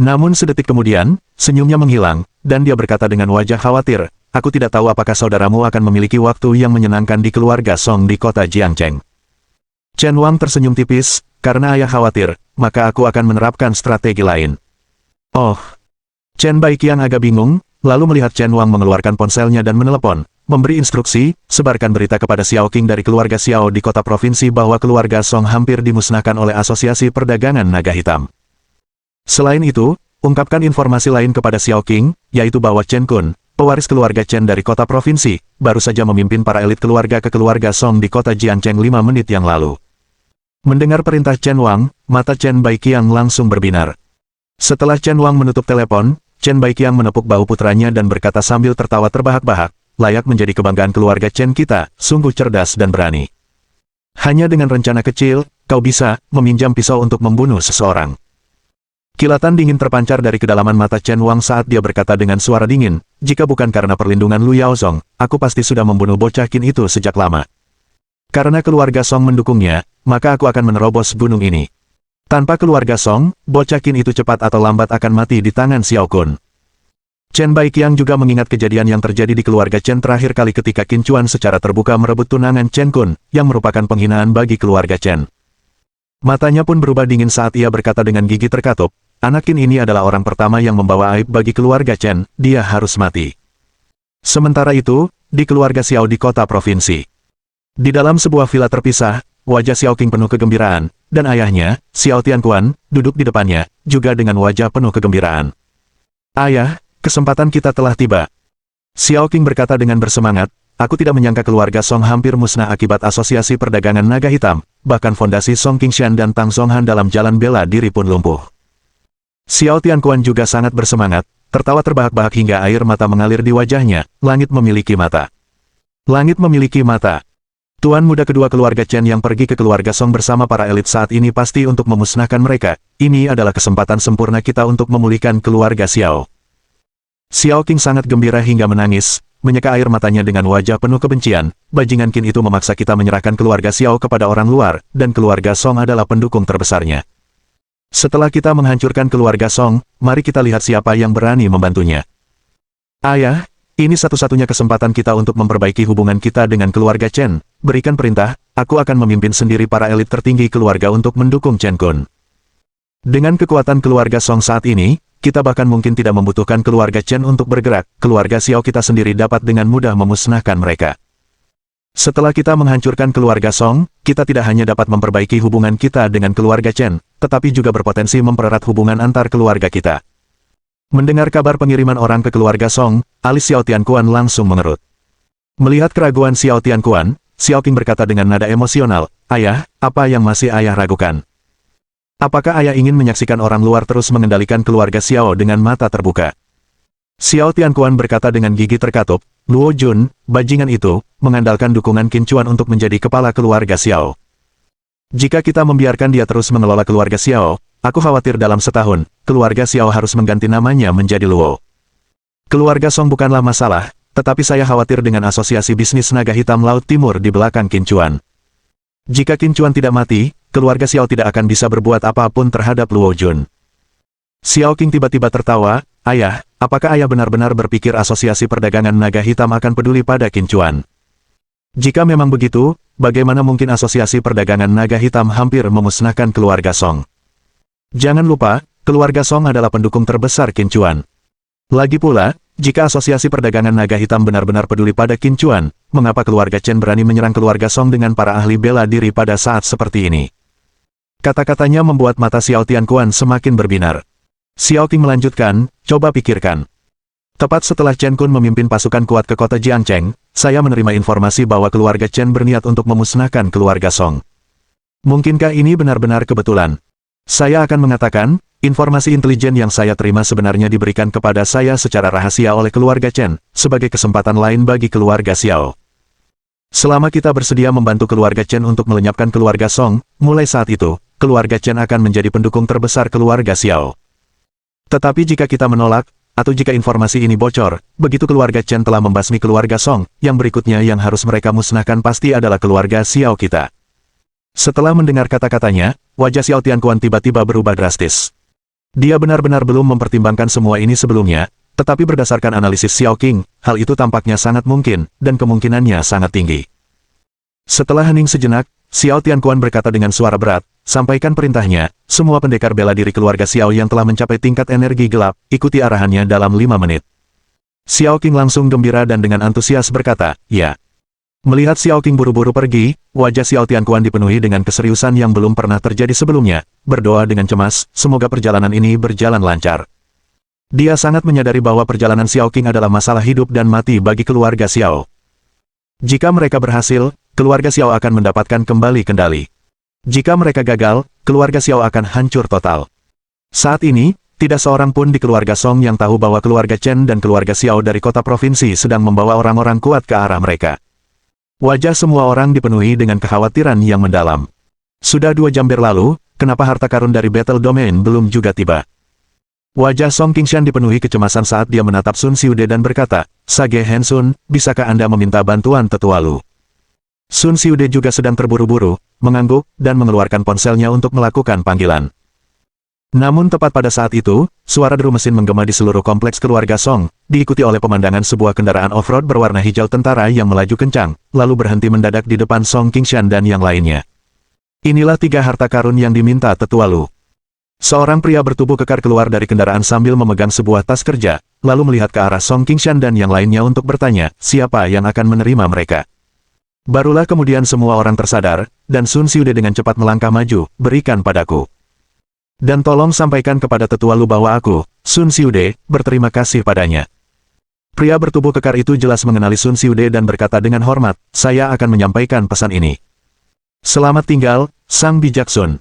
Namun sedetik kemudian, senyumnya menghilang, dan dia berkata dengan wajah khawatir, aku tidak tahu apakah saudaramu akan memiliki waktu yang menyenangkan di keluarga Song di kota Jiangcheng. Chen Wang tersenyum tipis, karena ayah khawatir, maka aku akan menerapkan strategi lain. Oh. Chen Baiqiang agak bingung, lalu melihat Chen Wang mengeluarkan ponselnya dan menelepon, memberi instruksi, sebarkan berita kepada Xiao Qing dari keluarga Xiao di kota provinsi bahwa keluarga Song hampir dimusnahkan oleh Asosiasi Perdagangan Naga Hitam. Selain itu, ungkapkan informasi lain kepada Xiao Qing, yaitu bahwa Chen Kun, pewaris keluarga Chen dari kota provinsi, baru saja memimpin para elit keluarga ke keluarga Song di kota Jiangcheng 5 menit yang lalu. Mendengar perintah Chen Wang, mata Chen Baiqiang langsung berbinar. Setelah Chen Wang menutup telepon, Chen Baiqiang menepuk bahu putranya dan berkata sambil tertawa terbahak-bahak, layak menjadi kebanggaan keluarga Chen kita, sungguh cerdas dan berani. Hanya dengan rencana kecil, kau bisa meminjam pisau untuk membunuh seseorang. Kilatan dingin terpancar dari kedalaman mata Chen Wang saat dia berkata dengan suara dingin, jika bukan karena perlindungan Lu Yaozong, aku pasti sudah membunuh bocah Qin itu sejak lama. Karena keluarga Song mendukungnya, maka aku akan menerobos gunung ini. Tanpa keluarga Song, bocah Qin itu cepat atau lambat akan mati di tangan Xiao Kun. Chen Baiqiang juga mengingat kejadian yang terjadi di keluarga Chen terakhir kali ketika Qin Chuan secara terbuka merebut tunangan Chen Kun, yang merupakan penghinaan bagi keluarga Chen. Matanya pun berubah dingin saat ia berkata dengan gigi terkatup, anak Qin ini adalah orang pertama yang membawa aib bagi keluarga Chen, dia harus mati. Sementara itu, di keluarga Xiao di kota provinsi. Di dalam sebuah villa terpisah, wajah Xiao Qing penuh kegembiraan, dan ayahnya, Xiao Tianquan, duduk di depannya, juga dengan wajah penuh kegembiraan. Ayah, kesempatan kita telah tiba. Xiao Qing berkata dengan bersemangat, aku tidak menyangka keluarga Song hampir musnah akibat Asosiasi Perdagangan Naga Hitam, bahkan fondasi Song Qingshan dan Tang Songhan dalam jalan bela diri pun lumpuh. Xiao Tianquan juga sangat bersemangat, tertawa terbahak-bahak hingga air mata mengalir di wajahnya, langit memiliki mata. Langit memiliki mata. Tuan muda kedua keluarga Chen yang pergi ke keluarga Song bersama para elit saat ini pasti untuk memusnahkan mereka, ini adalah kesempatan sempurna kita untuk memulihkan keluarga Xiao. Xiao Qing sangat gembira hingga menangis, menyeka air matanya dengan wajah penuh kebencian, bajingan Qin itu memaksa kita menyerahkan keluarga Xiao kepada orang luar, dan keluarga Song adalah pendukung terbesarnya. Setelah kita menghancurkan keluarga Song, mari kita lihat siapa yang berani membantunya. Ayah, ini satu-satunya kesempatan kita untuk memperbaiki hubungan kita dengan keluarga Chen, berikan perintah, aku akan memimpin sendiri para elit tertinggi keluarga untuk mendukung Chen Kun. Dengan kekuatan keluarga Song saat ini, kita bahkan mungkin tidak membutuhkan keluarga Chen untuk bergerak, keluarga Xiao kita sendiri dapat dengan mudah memusnahkan mereka. Setelah kita menghancurkan keluarga Song, kita tidak hanya dapat memperbaiki hubungan kita dengan keluarga Chen, tetapi juga berpotensi mempererat hubungan antar keluarga kita. Mendengar kabar pengiriman orang ke keluarga Song, alis Xiao Tianquan langsung mengerut. Melihat keraguan Xiao Tianquan, Xiao Qing berkata dengan nada emosional, ayah, apa yang masih ayah ragukan? Apakah ayah ingin menyaksikan orang luar terus mengendalikan keluarga Xiao dengan mata terbuka? Xiao Tianquan berkata dengan gigi terkatup, Luo Jun, bajingan itu, mengandalkan dukungan Qin Chuan untuk menjadi kepala keluarga Xiao. Jika kita membiarkan dia terus mengelola keluarga Xiao, aku khawatir dalam setahun, keluarga Xiao harus mengganti namanya menjadi Luo. Keluarga Song bukanlah masalah, tetapi saya khawatir dengan asosiasi bisnis naga hitam Laut Timur di belakang Qin Chuan. Jika Qin Chuan tidak mati, keluarga Xiao tidak akan bisa berbuat apapun terhadap Luo Jun. Xiao Qing tiba-tiba tertawa, ayah, apakah ayah benar-benar berpikir asosiasi perdagangan naga hitam akan peduli pada Qin Chuan? Jika memang begitu, bagaimana mungkin asosiasi perdagangan naga hitam hampir memusnahkan keluarga Song? Jangan lupa, keluarga Song adalah pendukung terbesar Qin Chuan. Lagi pula, jika asosiasi perdagangan naga hitam benar-benar peduli pada Qin Chuan, mengapa keluarga Chen berani menyerang keluarga Song dengan para ahli bela diri pada saat seperti ini? Kata-katanya membuat mata Xiao Tianquan semakin berbinar. Xiao Qing melanjutkan, coba pikirkan. Tepat setelah Chen Kun memimpin pasukan kuat ke kota Jiangcheng, saya menerima informasi bahwa keluarga Chen berniat untuk memusnahkan keluarga Song. Mungkinkah ini benar-benar kebetulan? Saya akan mengatakan, informasi intelijen yang saya terima sebenarnya diberikan kepada saya secara rahasia oleh keluarga Chen, sebagai kesempatan lain bagi keluarga Xiao. Selama kita bersedia membantu keluarga Chen untuk melenyapkan keluarga Song, mulai saat itu, keluarga Chen akan menjadi pendukung terbesar keluarga Xiao. Tetapi jika kita menolak, atau jika informasi ini bocor, begitu keluarga Chen telah membasmi keluarga Song, yang berikutnya yang harus mereka musnahkan pasti adalah keluarga Xiao kita. Setelah mendengar kata-katanya, wajah Xiao Tianquan tiba-tiba berubah drastis. Dia benar-benar belum mempertimbangkan semua ini sebelumnya, tetapi berdasarkan analisis Xiao Qing, hal itu tampaknya sangat mungkin, dan kemungkinannya sangat tinggi. Setelah hening sejenak, Xiao Tianquan berkata dengan suara berat, sampaikan perintahnya, semua pendekar bela diri keluarga Xiao yang telah mencapai tingkat energi gelap, ikuti arahannya dalam 5 menit. Xiao Qing langsung gembira dan dengan antusias berkata, ya. Melihat Xiao Qing buru-buru pergi, wajah Xiao Tianquan dipenuhi dengan keseriusan yang belum pernah terjadi sebelumnya, berdoa dengan cemas, semoga perjalanan ini berjalan lancar. Dia sangat menyadari bahwa perjalanan Xiao Qing adalah masalah hidup dan mati bagi keluarga Xiao. Jika mereka berhasil, keluarga Xiao akan mendapatkan kembali kendali. Jika mereka gagal, keluarga Xiao akan hancur total. Saat ini, tidak seorang pun di keluarga Song yang tahu bahwa keluarga Chen dan keluarga Xiao dari kota provinsi sedang membawa orang-orang kuat ke arah mereka. Wajah semua orang dipenuhi dengan kekhawatiran yang mendalam. Sudah 2 jam berlalu, kenapa harta karun dari Battle Domain belum juga tiba? Wajah Song Qingshan dipenuhi kecemasan saat dia menatap Sun Xiude dan berkata, Sage Hansun, bisakah Anda meminta bantuan tetua Lu? Sun Xiude juga sedang terburu-buru, mengangguk, dan mengeluarkan ponselnya untuk melakukan panggilan. Namun tepat pada saat itu, suara deru mesin menggema di seluruh kompleks keluarga Song, diikuti oleh pemandangan sebuah kendaraan off-road berwarna hijau tentara yang melaju kencang, lalu berhenti mendadak di depan Song Qingshan dan yang lainnya. Inilah 3 harta karun yang diminta tetua Lu. Seorang pria bertubuh kekar keluar dari kendaraan sambil memegang sebuah tas kerja, lalu melihat ke arah Song Qingshan dan yang lainnya untuk bertanya, siapa yang akan menerima mereka. Barulah kemudian semua orang tersadar, dan Sun Xiude dengan cepat melangkah maju, berikan padaku. Dan tolong sampaikan kepada tetua Lu bahwa aku, Sun Xiude, berterima kasih padanya. Pria bertubuh kekar itu jelas mengenali Sun Xiude dan berkata dengan hormat, saya akan menyampaikan pesan ini. Selamat tinggal, Sang Bijaksun.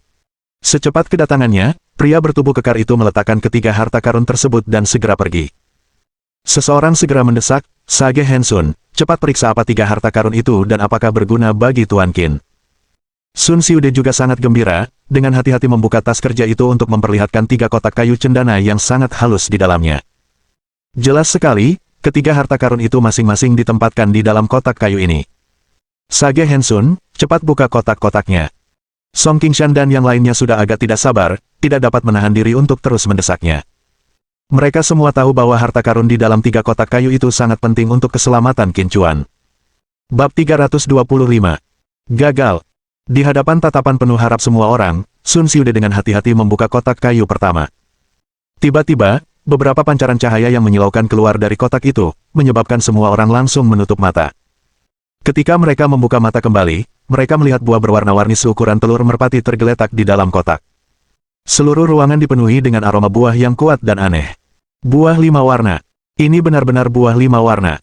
Secepat kedatangannya, pria bertubuh kekar itu meletakkan ketiga harta karun tersebut dan segera pergi. Seseorang segera mendesak, Sage Hansun, cepat periksa apa 3 harta karun itu dan apakah berguna bagi Tuan Qin. Sun Xiude juga sangat gembira, dengan hati-hati membuka tas kerja itu untuk memperlihatkan 3 kotak kayu cendana yang sangat halus di dalamnya. Jelas sekali, ketiga harta karun itu masing-masing ditempatkan di dalam kotak kayu ini. Sage Hansun, cepat buka kotak-kotaknya. Song Qingshan dan yang lainnya sudah agak tidak sabar, tidak dapat menahan diri untuk terus mendesaknya. Mereka semua tahu bahwa harta karun di dalam 3 kotak kayu itu sangat penting untuk keselamatan Qin Chuan. Bab 325. Gagal. Di hadapan tatapan penuh harap semua orang, Sun Xiude dengan hati-hati membuka kotak kayu pertama. Tiba-tiba, beberapa pancaran cahaya yang menyilaukan keluar dari kotak itu, menyebabkan semua orang langsung menutup mata. Ketika mereka membuka mata kembali, mereka melihat buah berwarna-warni seukuran telur merpati tergeletak di dalam kotak. Seluruh ruangan dipenuhi dengan aroma buah yang kuat dan aneh. Buah 5 warna. Ini benar-benar buah 5 warna.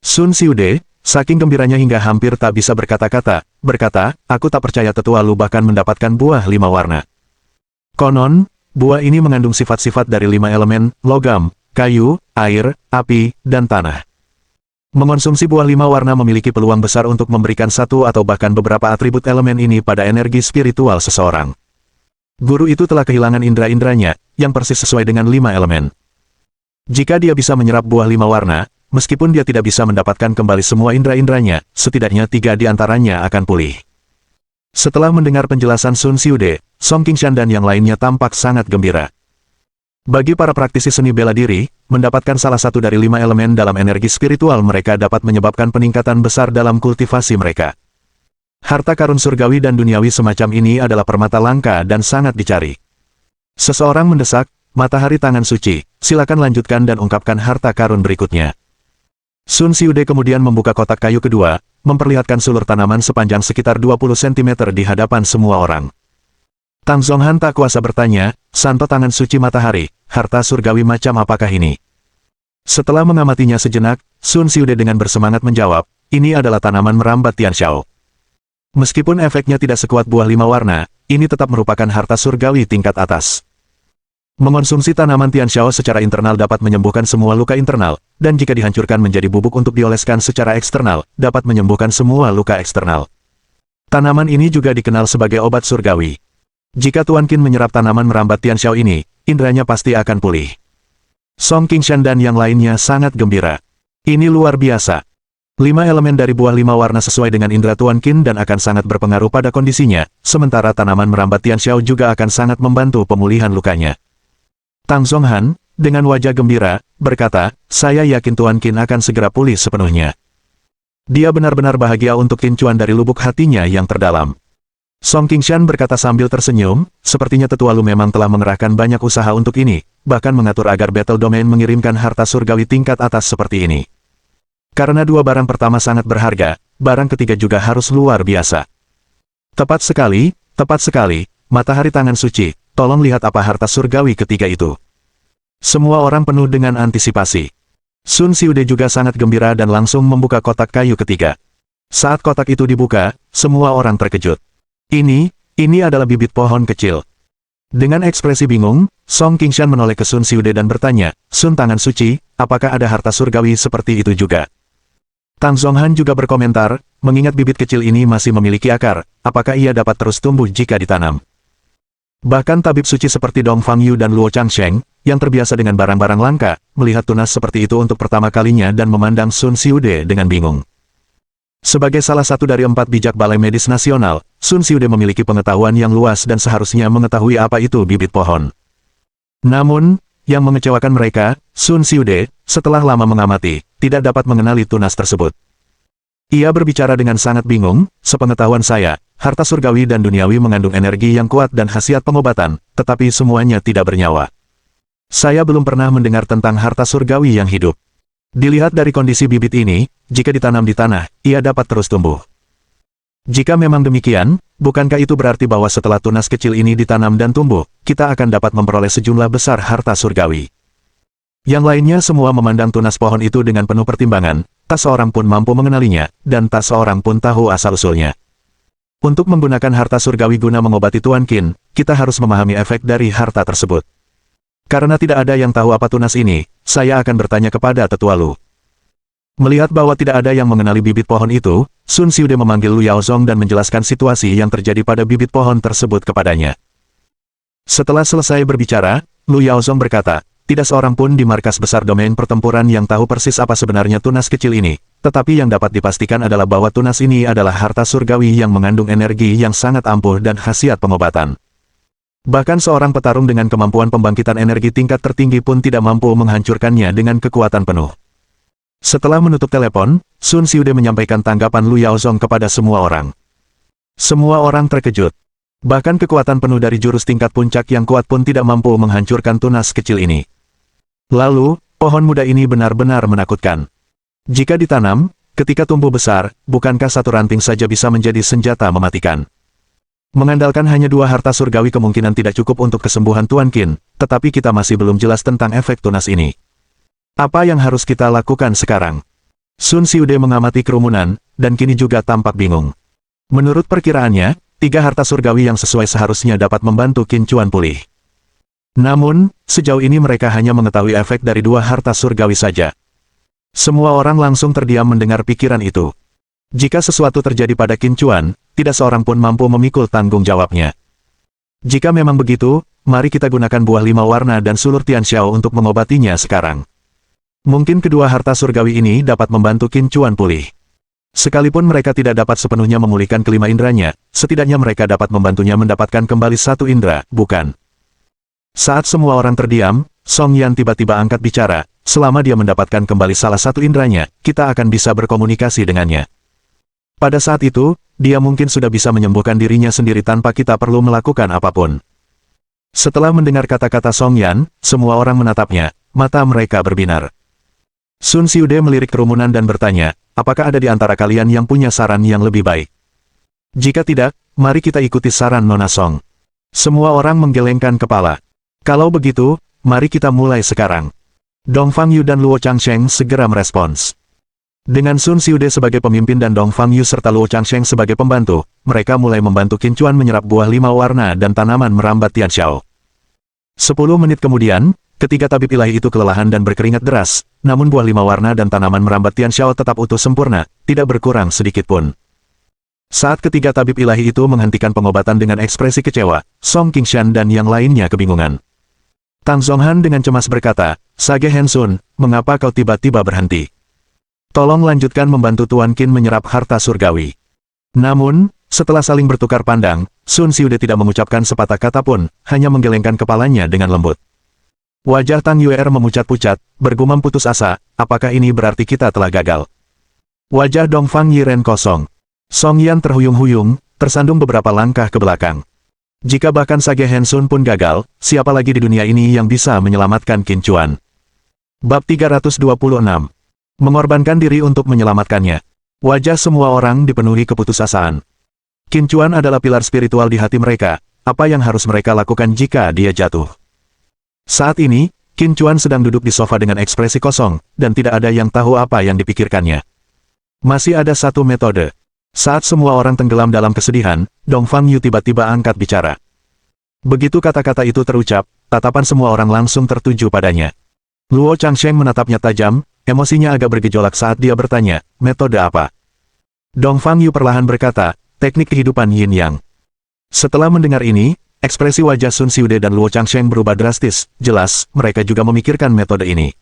Sun Xiude, saking gembiranya hingga hampir tak bisa berkata-kata, berkata, aku tak percaya tetua Lu bahkan mendapatkan buah 5 warna. Konon, buah ini mengandung sifat-sifat dari 5 elemen, logam, kayu, air, api, dan tanah. Mengonsumsi buah 5 warna memiliki peluang besar untuk memberikan satu atau bahkan beberapa atribut elemen ini pada energi spiritual seseorang. Guru itu telah kehilangan indera-inderanya, yang persis sesuai dengan 5 elemen. Jika dia bisa menyerap buah 5 warna, meskipun dia tidak bisa mendapatkan kembali semua indera-inderanya, setidaknya 3 di antaranya akan pulih. Setelah mendengar penjelasan Sun Xiude, Song Qingshan dan yang lainnya tampak sangat gembira. Bagi para praktisi seni bela diri, mendapatkan salah satu dari 5 elemen dalam energi spiritual mereka dapat menyebabkan peningkatan besar dalam kultivasi mereka. Harta karun surgawi dan duniawi semacam ini adalah permata langka dan sangat dicari. Seseorang mendesak, matahari tangan suci, silakan lanjutkan dan ungkapkan harta karun berikutnya. Sun Xiude kemudian membuka kotak kayu kedua, memperlihatkan sulur tanaman sepanjang sekitar 20 cm di hadapan semua orang. Tang Zonghan tak kuasa bertanya, santo tangan suci matahari, harta surgawi macam apakah ini? Setelah mengamatinya sejenak, Sun Xiude dengan bersemangat menjawab, ini adalah tanaman merambat Tianxiao. Meskipun efeknya tidak sekuat buah 5 warna, ini tetap merupakan harta surgawi tingkat atas. Mengonsumsi tanaman Tianxiao secara internal dapat menyembuhkan semua luka internal, dan jika dihancurkan menjadi bubuk untuk dioleskan secara eksternal, dapat menyembuhkan semua luka eksternal. Tanaman ini juga dikenal sebagai obat surgawi. Jika Tuan Qin menyerap tanaman merambat Tianxiao ini, inderanya pasti akan pulih. Song Qingshan dan yang lainnya sangat gembira. Ini luar biasa. 5 elemen dari buah 5 warna sesuai dengan indera Tuan Qin dan akan sangat berpengaruh pada kondisinya, sementara tanaman merambat Tian Xiao juga akan sangat membantu pemulihan lukanya. Tang Zonghan, dengan wajah gembira, berkata, saya yakin Tuan Qin akan segera pulih sepenuhnya. Dia benar-benar bahagia untuk Qin Chuan dari lubuk hatinya yang terdalam. Song Qingshan berkata sambil tersenyum, sepertinya tetua Lu memang telah mengerahkan banyak usaha untuk ini, bahkan mengatur agar Battle Domain mengirimkan harta surgawi tingkat atas seperti ini. Karena dua barang pertama sangat berharga, barang ketiga juga harus luar biasa. Tepat sekali, matahari tangan suci, tolong lihat apa harta surgawi ketiga itu. Semua orang penuh dengan antisipasi. Sun Xiude juga sangat gembira dan langsung membuka kotak kayu ketiga. Saat kotak itu dibuka, semua orang terkejut. Ini adalah bibit pohon kecil. Dengan ekspresi bingung, Song Qingshan menoleh ke Sun Xiude dan bertanya, Sun Tangan Suci, apakah ada harta surgawi seperti itu juga? Tang Zonghan juga berkomentar, mengingat bibit kecil ini masih memiliki akar, apakah ia dapat terus tumbuh jika ditanam? Bahkan tabib suci seperti Dong Fangyu dan Luo Changsheng, yang terbiasa dengan barang-barang langka, melihat tunas seperti itu untuk pertama kalinya dan memandang Sun Xiude dengan bingung. Sebagai salah satu dari 4 bijak Balai Medis Nasional, Sun Xiude memiliki pengetahuan yang luas dan seharusnya mengetahui apa itu bibit pohon. Namun, yang mengecewakan mereka, Sun Xiude, setelah lama mengamati, tidak dapat mengenali tunas tersebut. Ia berbicara dengan sangat bingung, sepengetahuan saya, harta surgawi dan duniawi mengandung energi yang kuat dan khasiat pengobatan, tetapi semuanya tidak bernyawa. Saya belum pernah mendengar tentang harta surgawi yang hidup. Dilihat dari kondisi bibit ini, jika ditanam di tanah, ia dapat terus tumbuh. Jika memang demikian, bukankah itu berarti bahwa setelah tunas kecil ini ditanam dan tumbuh, kita akan dapat memperoleh sejumlah besar harta surgawi? Yang lainnya semua memandang tunas pohon itu dengan penuh pertimbangan, tak seorang pun mampu mengenalinya, dan tak seorang pun tahu asal-usulnya. Untuk menggunakan harta surgawi guna mengobati Tuan Qin, kita harus memahami efek dari harta tersebut. Karena tidak ada yang tahu apa tunas ini, saya akan bertanya kepada tetua Lu. Melihat bahwa tidak ada yang mengenali bibit pohon itu, Sun Xiude memanggil Lu Yaozong dan menjelaskan situasi yang terjadi pada bibit pohon tersebut kepadanya. Setelah selesai berbicara, Lu Yaozong berkata, tidak seorang pun di markas besar domain pertempuran yang tahu persis apa sebenarnya tunas kecil ini, tetapi yang dapat dipastikan adalah bahwa tunas ini adalah harta surgawi yang mengandung energi yang sangat ampuh dan khasiat pengobatan. Bahkan seorang petarung dengan kemampuan pembangkitan energi tingkat tertinggi pun tidak mampu menghancurkannya dengan kekuatan penuh. Setelah menutup telepon, Sun Xiude menyampaikan tanggapan Lu Yaozong kepada semua orang. Semua orang terkejut. Bahkan kekuatan penuh dari jurus tingkat puncak yang kuat pun tidak mampu menghancurkan tunas kecil ini. Lalu, pohon muda ini benar-benar menakutkan. Jika ditanam, ketika tumbuh besar, bukankah satu ranting saja bisa menjadi senjata mematikan? Mengandalkan hanya 2 harta surgawi kemungkinan tidak cukup untuk kesembuhan Tuan Qin, tetapi kita masih belum jelas tentang efek tunas ini. Apa yang harus kita lakukan sekarang? Sun Xiude mengamati kerumunan, dan kini juga tampak bingung. Menurut perkiraannya, 3 harta surgawi yang sesuai seharusnya dapat membantu Qin Chuan pulih. Namun, sejauh ini mereka hanya mengetahui efek dari 2 harta surgawi saja. Semua orang langsung terdiam mendengar pikiran itu. Jika sesuatu terjadi pada Qin Chuan, tidak seorang pun mampu memikul tanggung jawabnya. Jika memang begitu, mari kita gunakan buah 5 warna dan sulur Tian Xiao untuk mengobatinya sekarang. Mungkin kedua harta surgawi ini dapat membantu Qin Chuan pulih. Sekalipun mereka tidak dapat sepenuhnya memulihkan kelima inderanya, setidaknya mereka dapat membantunya mendapatkan kembali 1 indera, bukan? Saat semua orang terdiam, Song Yan tiba-tiba angkat bicara, selama dia mendapatkan kembali salah 1 inderanya, kita akan bisa berkomunikasi dengannya. Pada saat itu, dia mungkin sudah bisa menyembuhkan dirinya sendiri tanpa kita perlu melakukan apapun. Setelah mendengar kata-kata Song Yan, semua orang menatapnya, mata mereka berbinar. Sun Xiude melirik kerumunan dan bertanya, apakah ada di antara kalian yang punya saran yang lebih baik? Jika tidak, mari kita ikuti saran Nona Song. Semua orang menggelengkan kepala. Kalau begitu, mari kita mulai sekarang. Dong Fangyu dan Luo Changsheng segera merespons. Dengan Sun Xiude sebagai pemimpin dan Dong Fangyu serta Luo Changsheng sebagai pembantu, mereka mulai membantu Qin Chuan menyerap buah 5 warna dan tanaman merambat Tian Xiao. 10 menit kemudian, ketiga tabib ilahi itu kelelahan dan berkeringat deras, namun buah 5 warna dan tanaman merambat Tian Xiao tetap utuh sempurna, tidak berkurang sedikit pun. Saat ketiga tabib ilahi itu menghentikan pengobatan dengan ekspresi kecewa, Song Qingshan dan yang lainnya kebingungan. Tang Zonghan dengan cemas berkata, Sage Hensun, mengapa kau tiba-tiba berhenti? Tolong lanjutkan membantu Tuan Qin menyerap harta surgawi. Namun, setelah saling bertukar pandang, Sun Xiude tidak mengucapkan sepatah kata pun, hanya menggelengkan kepalanya dengan lembut. Wajah Tang Yuer memucat-pucat, bergumam putus asa, apakah ini berarti kita telah gagal? Wajah Dongfang Yiren kosong. Song Yan terhuyung-huyung, tersandung beberapa langkah ke belakang. Jika bahkan Sage Hensun pun gagal, siapa lagi di dunia ini yang bisa menyelamatkan Qin Chuan? Bab 326. Mengorbankan diri untuk menyelamatkannya. Wajah semua orang dipenuhi keputusasaan. Qin Chuan adalah pilar spiritual di hati mereka, apa yang harus mereka lakukan jika dia jatuh? Saat ini, Qin Chuan sedang duduk di sofa dengan ekspresi kosong, dan tidak ada yang tahu apa yang dipikirkannya. Masih ada satu metode. Saat semua orang tenggelam dalam kesedihan, Dongfang Yu tiba-tiba angkat bicara. Begitu kata-kata itu terucap, tatapan semua orang langsung tertuju padanya. Luo Changsheng menatapnya tajam, emosinya agak bergejolak saat dia bertanya, metode apa? Dongfang Yu perlahan berkata, teknik kehidupan Yin Yang. Setelah mendengar ini, ekspresi wajah Sun Xiude dan Luo Changsheng berubah drastis, jelas, mereka juga memikirkan metode ini.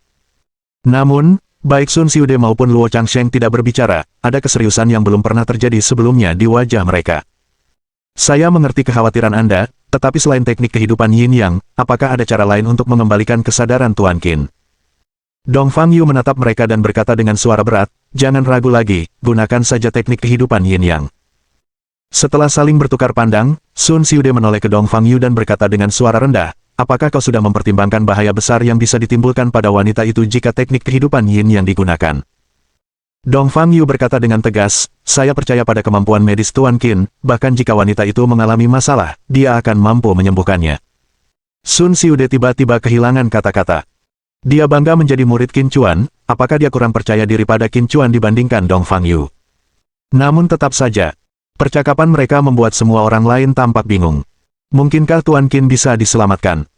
Namun, baik Sun Xiude maupun Luo Changsheng tidak berbicara, ada keseriusan yang belum pernah terjadi sebelumnya di wajah mereka. Saya mengerti kekhawatiran Anda, tetapi selain teknik kehidupan Yin Yang, apakah ada cara lain untuk mengembalikan kesadaran Tuan Qin? Dongfang Yu menatap mereka dan berkata dengan suara berat, jangan ragu lagi, gunakan saja teknik kehidupan Yin Yang. Setelah saling bertukar pandang, Sun Xiude menoleh ke Dongfang Yu dan berkata dengan suara rendah, apakah kau sudah mempertimbangkan bahaya besar yang bisa ditimbulkan pada wanita itu jika teknik kehidupan Yin Yang digunakan? Dongfang Yu berkata dengan tegas, saya percaya pada kemampuan medis Tuan Qin, bahkan jika wanita itu mengalami masalah, dia akan mampu menyembuhkannya. Sun Xiude tiba-tiba kehilangan kata-kata. Dia bangga menjadi murid Qin Chuan, apakah dia kurang percaya diri pada Qin Chuan dibandingkan Dongfang Yu? Namun tetap saja, percakapan mereka membuat semua orang lain tampak bingung. Mungkinkah Tuan Qin bisa diselamatkan?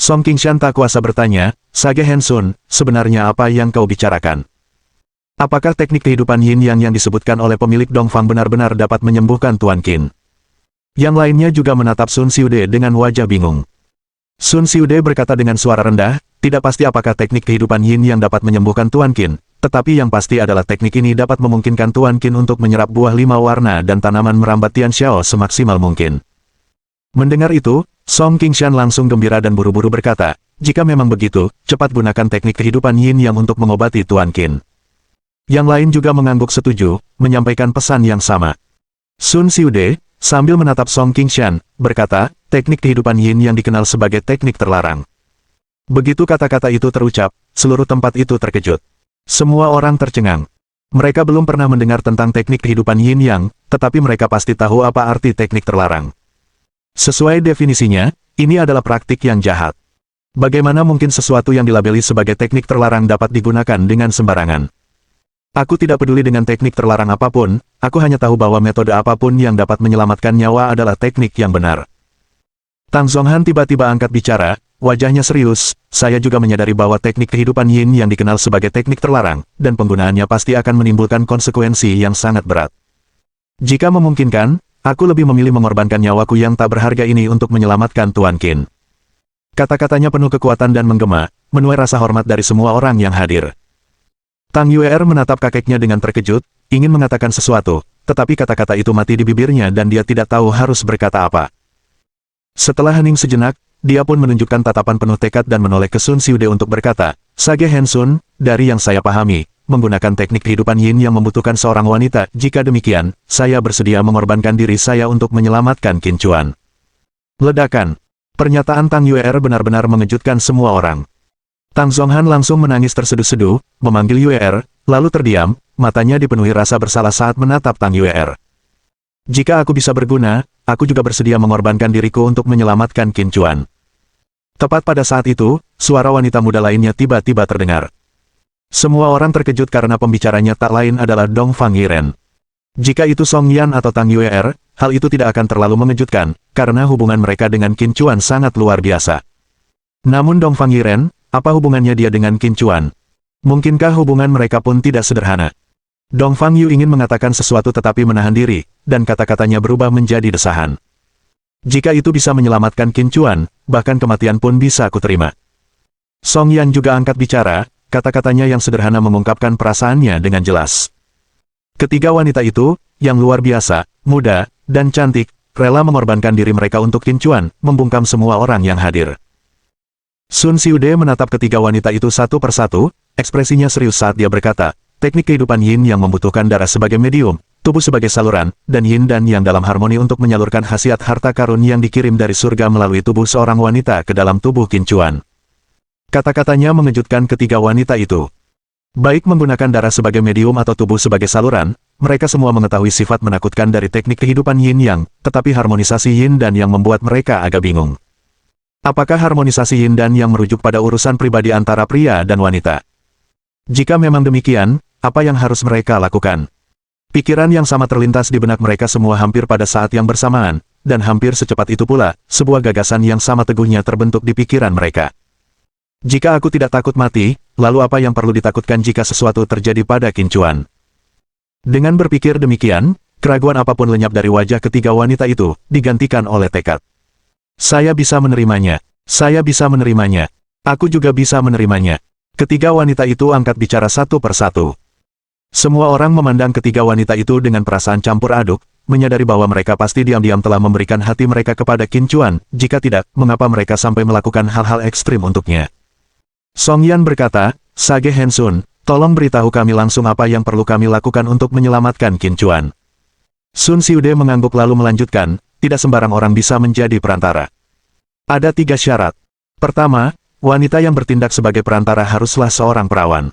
Song Qingshan tak kuasa bertanya, Sage Hensun, sebenarnya apa yang kau bicarakan? Apakah teknik kehidupan Yin Yang yang disebutkan oleh pemilik Dongfang benar-benar dapat menyembuhkan Tuan Qin? Yang lainnya juga menatap Sun Xiude dengan wajah bingung. Sun Xiude berkata dengan suara rendah, tidak pasti apakah teknik kehidupan Yin Yang dapat menyembuhkan Tuan Qin, tetapi yang pasti adalah teknik ini dapat memungkinkan Tuan Qin untuk menyerap buah 5 warna dan tanaman merambat Tian Xiao semaksimal mungkin. Mendengar itu, Song Qingshan langsung gembira dan buru-buru berkata, jika memang begitu, cepat gunakan teknik kehidupan Yin Yang untuk mengobati Tuan Qin. Yang lain juga mengangguk setuju, menyampaikan pesan yang sama. Sun Xiude, sambil menatap Song Qingshan, berkata, teknik kehidupan Yin Yang dikenal sebagai teknik terlarang. Begitu kata-kata itu terucap, seluruh tempat itu terkejut. Semua orang tercengang. Mereka belum pernah mendengar tentang teknik kehidupan Yin Yang, tetapi mereka pasti tahu apa arti teknik terlarang. Sesuai definisinya, ini adalah praktik yang jahat. Bagaimana mungkin sesuatu yang dilabeli sebagai teknik terlarang dapat digunakan dengan sembarangan? Aku tidak peduli dengan teknik terlarang apapun, aku hanya tahu bahwa metode apapun yang dapat menyelamatkan nyawa adalah teknik yang benar. Tang Zonghan tiba-tiba angkat bicara, wajahnya serius, saya juga menyadari bahwa teknik kehidupan Yin yang dikenal sebagai teknik terlarang, dan penggunaannya pasti akan menimbulkan konsekuensi yang sangat berat. Jika memungkinkan, aku lebih memilih mengorbankan nyawaku yang tak berharga ini untuk menyelamatkan Tuan Qin. Kata-katanya penuh kekuatan dan menggema, menuai rasa hormat dari semua orang yang hadir. Tang Yuer menatap kakeknya dengan terkejut, ingin mengatakan sesuatu, tetapi kata-kata itu mati di bibirnya dan dia tidak tahu harus berkata apa. Setelah hening sejenak, dia pun menunjukkan tatapan penuh tekad dan menoleh ke Sun Xiude untuk berkata, Sage Hensun, dari yang saya pahami, menggunakan teknik kehidupan Yin yang membutuhkan seorang wanita, jika demikian, saya bersedia mengorbankan diri saya untuk menyelamatkan Qin Chuan. Ledakan. Pernyataan Tang Yuer benar-benar mengejutkan semua orang. Tang Zonghan langsung menangis terseduh-seduh, memanggil Yuer, lalu terdiam, matanya dipenuhi rasa bersalah saat menatap Tang Yuer. Jika aku bisa berguna, aku juga bersedia mengorbankan diriku untuk menyelamatkan Qin Chuan. Tepat pada saat itu, suara wanita muda lainnya tiba-tiba terdengar. Semua orang terkejut karena pembicaranya tak lain adalah Dongfang Yiren. Jika itu Song Yan atau Tang Yuer, hal itu tidak akan terlalu mengejutkan, karena hubungan mereka dengan Qin Chuan sangat luar biasa. Namun Dongfang Yiren, apa hubungannya dia dengan Qin Chuan? Mungkinkah hubungan mereka pun tidak sederhana? Dongfang Yu ingin mengatakan sesuatu tetapi menahan diri, dan kata-katanya berubah menjadi desahan. Jika itu bisa menyelamatkan Qin Chuan, bahkan kematian pun bisa aku terima. Song Yan juga angkat bicara, kata-katanya yang sederhana mengungkapkan perasaannya dengan jelas. Ketiga wanita itu, yang luar biasa, muda, dan cantik, rela mengorbankan diri mereka untuk Qin Chuan, membungkam semua orang yang hadir. Sun Xiude menatap ketiga wanita itu satu persatu, ekspresinya serius saat dia berkata, teknik kehidupan Yin yang membutuhkan darah sebagai medium, tubuh sebagai saluran, dan Yin dan Yang dalam harmoni untuk menyalurkan khasiat harta karun yang dikirim dari surga melalui tubuh seorang wanita ke dalam tubuh Qin Chuan. Kata-katanya mengejutkan ketiga wanita itu. Baik menggunakan darah sebagai medium atau tubuh sebagai saluran, mereka semua mengetahui sifat menakutkan dari teknik kehidupan Yin Yang, tetapi harmonisasi Yin dan Yang membuat mereka agak bingung. Apakah harmonisasi Yin dan Yang merujuk pada urusan pribadi antara pria dan wanita? Jika memang demikian, apa yang harus mereka lakukan? Pikiran yang sama terlintas di benak mereka semua hampir pada saat yang bersamaan, dan hampir secepat itu pula, sebuah gagasan yang sama teguhnya terbentuk di pikiran mereka. Jika aku tidak takut mati, lalu apa yang perlu ditakutkan jika sesuatu terjadi pada Qin Chuan? Dengan berpikir demikian, keraguan apapun lenyap dari wajah ketiga wanita itu, digantikan oleh tekad. Saya bisa menerimanya. Saya bisa menerimanya. Aku juga bisa menerimanya. Ketiga wanita itu angkat bicara satu persatu. Semua orang memandang ketiga wanita itu dengan perasaan campur aduk, menyadari bahwa mereka pasti diam-diam telah memberikan hati mereka kepada Qin Chuan, jika tidak, mengapa mereka sampai melakukan hal-hal ekstrim untuknya. Song Yan berkata, Sage Hensun, tolong beritahu kami langsung apa yang perlu kami lakukan untuk menyelamatkan Qin Chuan. Sun Xiude mengangguk lalu melanjutkan, tidak sembarang orang bisa menjadi perantara. Ada 3 syarat. Pertama, wanita yang bertindak sebagai perantara haruslah seorang perawan.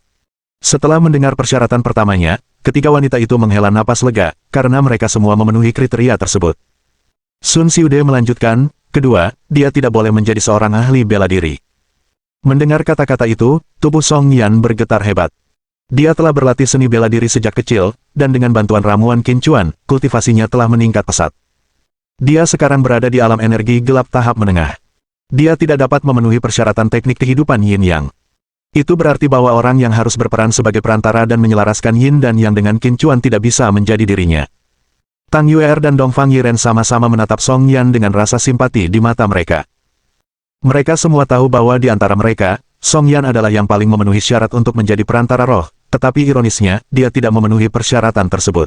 Setelah mendengar persyaratan pertamanya, ketiga wanita itu menghela napas lega, karena mereka semua memenuhi kriteria tersebut. Sun Xiude melanjutkan, kedua, dia tidak boleh menjadi seorang ahli bela diri. Mendengar kata-kata itu, tubuh Song Yan bergetar hebat. Dia telah berlatih seni bela diri sejak kecil, dan dengan bantuan ramuan Qin Chuan, kultivasinya telah meningkat pesat. Dia sekarang berada di alam energi gelap tahap menengah. Dia tidak dapat memenuhi persyaratan teknik kehidupan Yin Yang. Itu berarti bahwa orang yang harus berperan sebagai perantara dan menyelaraskan Yin dan Yang dengan Qin Chuan tidak bisa menjadi dirinya. Tang Yuer dan Dongfang Yiren sama-sama menatap Song Yan dengan rasa simpati di mata mereka. Mereka semua tahu bahwa di antara mereka, Song Yan adalah yang paling memenuhi syarat untuk menjadi perantara roh, tetapi ironisnya, dia tidak memenuhi persyaratan tersebut.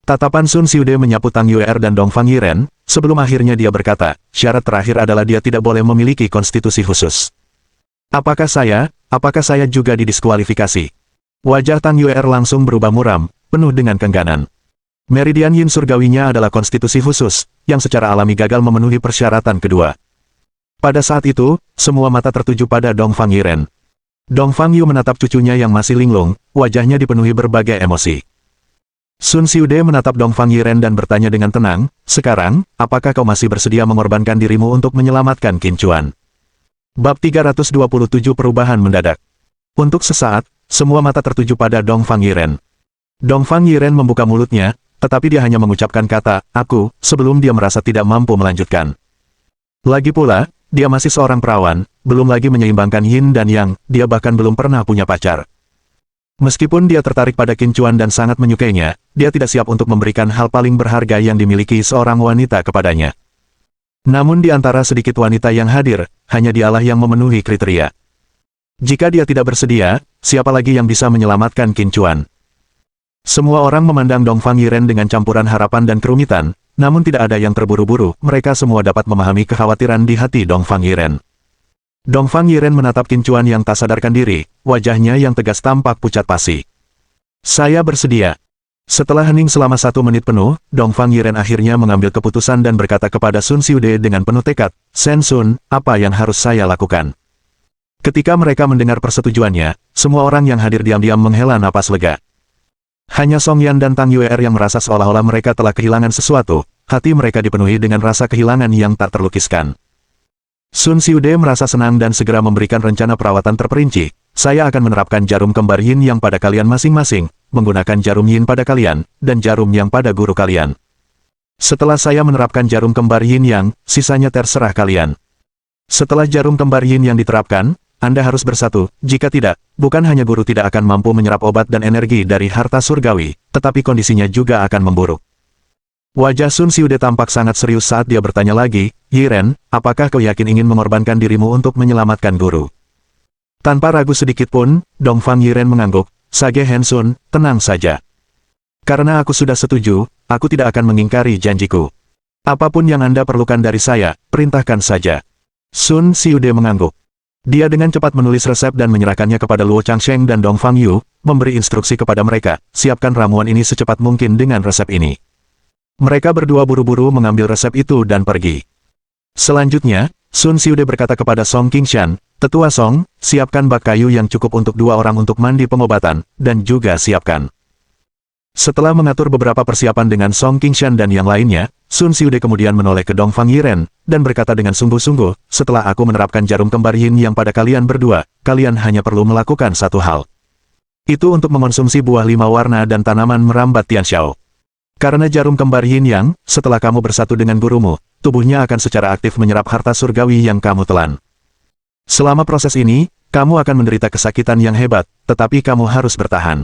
Tatapan Sun Xiude menyapu Tang Yuer dan Dongfang Yiren, sebelum akhirnya dia berkata, syarat terakhir adalah dia tidak boleh memiliki konstitusi khusus. Apakah saya juga didiskualifikasi? Wajah Tang Yuer langsung berubah muram, penuh dengan kengganan. Meridian Yin surgawinya adalah konstitusi khusus, yang secara alami gagal memenuhi persyaratan kedua. Pada saat itu, semua mata tertuju pada Dongfang Yiren. Dongfang Yu menatap cucunya yang masih linglung, wajahnya dipenuhi berbagai emosi. Sun Xiude menatap Dongfang Yiren dan bertanya dengan tenang, sekarang, apakah kau masih bersedia mengorbankan dirimu untuk menyelamatkan Qin Chuan? Bab 327 Perubahan mendadak. Untuk sesaat, semua mata tertuju pada Dongfang Yiren. Dongfang Yiren membuka mulutnya, tetapi dia hanya mengucapkan kata, aku, sebelum dia merasa tidak mampu melanjutkan. Lagi pula, dia masih seorang perawan, belum lagi menyeimbangkan Yin dan Yang, dia bahkan belum pernah punya pacar. Meskipun dia tertarik pada Qin Chuan dan sangat menyukainya, dia tidak siap untuk memberikan hal paling berharga yang dimiliki seorang wanita kepadanya. Namun di antara sedikit wanita yang hadir, hanya dialah yang memenuhi kriteria. Jika dia tidak bersedia, siapa lagi yang bisa menyelamatkan Qin Chuan? Semua orang memandang Dongfang Yiren dengan campuran harapan dan kerumitan, namun tidak ada yang terburu-buru, mereka semua dapat memahami kekhawatiran di hati Dongfang Yiren. Dongfang Yiren menatap Qin Chuan yang tak sadarkan diri, wajahnya yang tegas tampak pucat pasi. Saya bersedia. Setelah hening selama 1 menit penuh, Dongfang Yiren akhirnya mengambil keputusan dan berkata kepada Sun Xiude dengan penuh tekad, Sen Sun, apa yang harus saya lakukan? Ketika mereka mendengar persetujuannya, semua orang yang hadir diam-diam menghela napas lega. Hanya Song Yan dan Tang Yuer yang merasa seolah-olah mereka telah kehilangan sesuatu, hati mereka dipenuhi dengan rasa kehilangan yang tak terlukiskan. Sun Xiude merasa senang dan segera memberikan rencana perawatan terperinci, saya akan menerapkan jarum kembar Yin yang pada kalian masing-masing, menggunakan jarum Yin pada kalian, dan jarum Yang pada guru kalian. Setelah saya menerapkan jarum kembar Yin Yang, sisanya terserah kalian. Setelah jarum kembar Yin yang diterapkan, Anda harus bersatu, jika tidak, bukan hanya guru tidak akan mampu menyerap obat dan energi dari harta surgawi, tetapi kondisinya juga akan memburuk. Wajah Sun Xiude tampak sangat serius saat dia bertanya lagi, Yiren, apakah kau yakin ingin mengorbankan dirimu untuk menyelamatkan guru? Tanpa ragu sedikit pun, Dongfang Yiren mengangguk, "Sage Hansun, tenang saja. Karena aku sudah setuju, aku tidak akan mengingkari janjiku. Apapun yang Anda perlukan dari saya, perintahkan saja." Sun Xiude mengangguk. Dia dengan cepat menulis resep dan menyerahkannya kepada Luo Changsheng dan Dongfang Yu, memberi instruksi kepada mereka, "Siapkan ramuan ini secepat mungkin dengan resep ini." Mereka berdua buru-buru mengambil resep itu dan pergi. Selanjutnya, Sun Xiude berkata kepada Song Qingshan, "Tetua Song, siapkan bak kayu yang cukup untuk 2 orang untuk mandi pengobatan, dan juga siapkan." Setelah mengatur beberapa persiapan dengan Song Qingshan dan yang lainnya, Sun Xiude kemudian menoleh ke Dongfang Yiren, dan berkata dengan sungguh-sungguh, "Setelah aku menerapkan jarum kembar yin yang pada kalian berdua, kalian hanya perlu melakukan satu hal. Itu untuk mengonsumsi buah 5 warna dan tanaman merambat Tianxiao. Karena jarum kembar yin yang, setelah kamu bersatu dengan gurumu, tubuhnya akan secara aktif menyerap harta surgawi yang kamu telan. Selama proses ini, kamu akan menderita kesakitan yang hebat, tetapi kamu harus bertahan.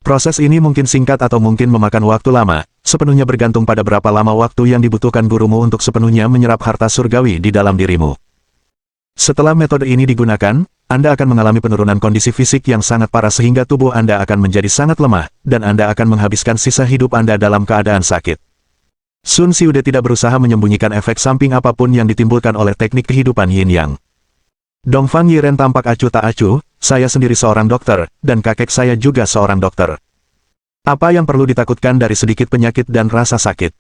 Proses ini mungkin singkat atau mungkin memakan waktu lama, sepenuhnya bergantung pada berapa lama waktu yang dibutuhkan gurumu untuk sepenuhnya menyerap harta surgawi di dalam dirimu. Setelah metode ini digunakan, Anda akan mengalami penurunan kondisi fisik yang sangat parah sehingga tubuh Anda akan menjadi sangat lemah, dan Anda akan menghabiskan sisa hidup Anda dalam keadaan sakit." Sun Xiude tidak berusaha menyembunyikan efek samping apapun yang ditimbulkan oleh teknik kehidupan yin-yang. Dongfang Yiren tampak acuh tak acuh, "Saya sendiri seorang dokter, dan kakek saya juga seorang dokter. Apa yang perlu ditakutkan dari sedikit penyakit dan rasa sakit?"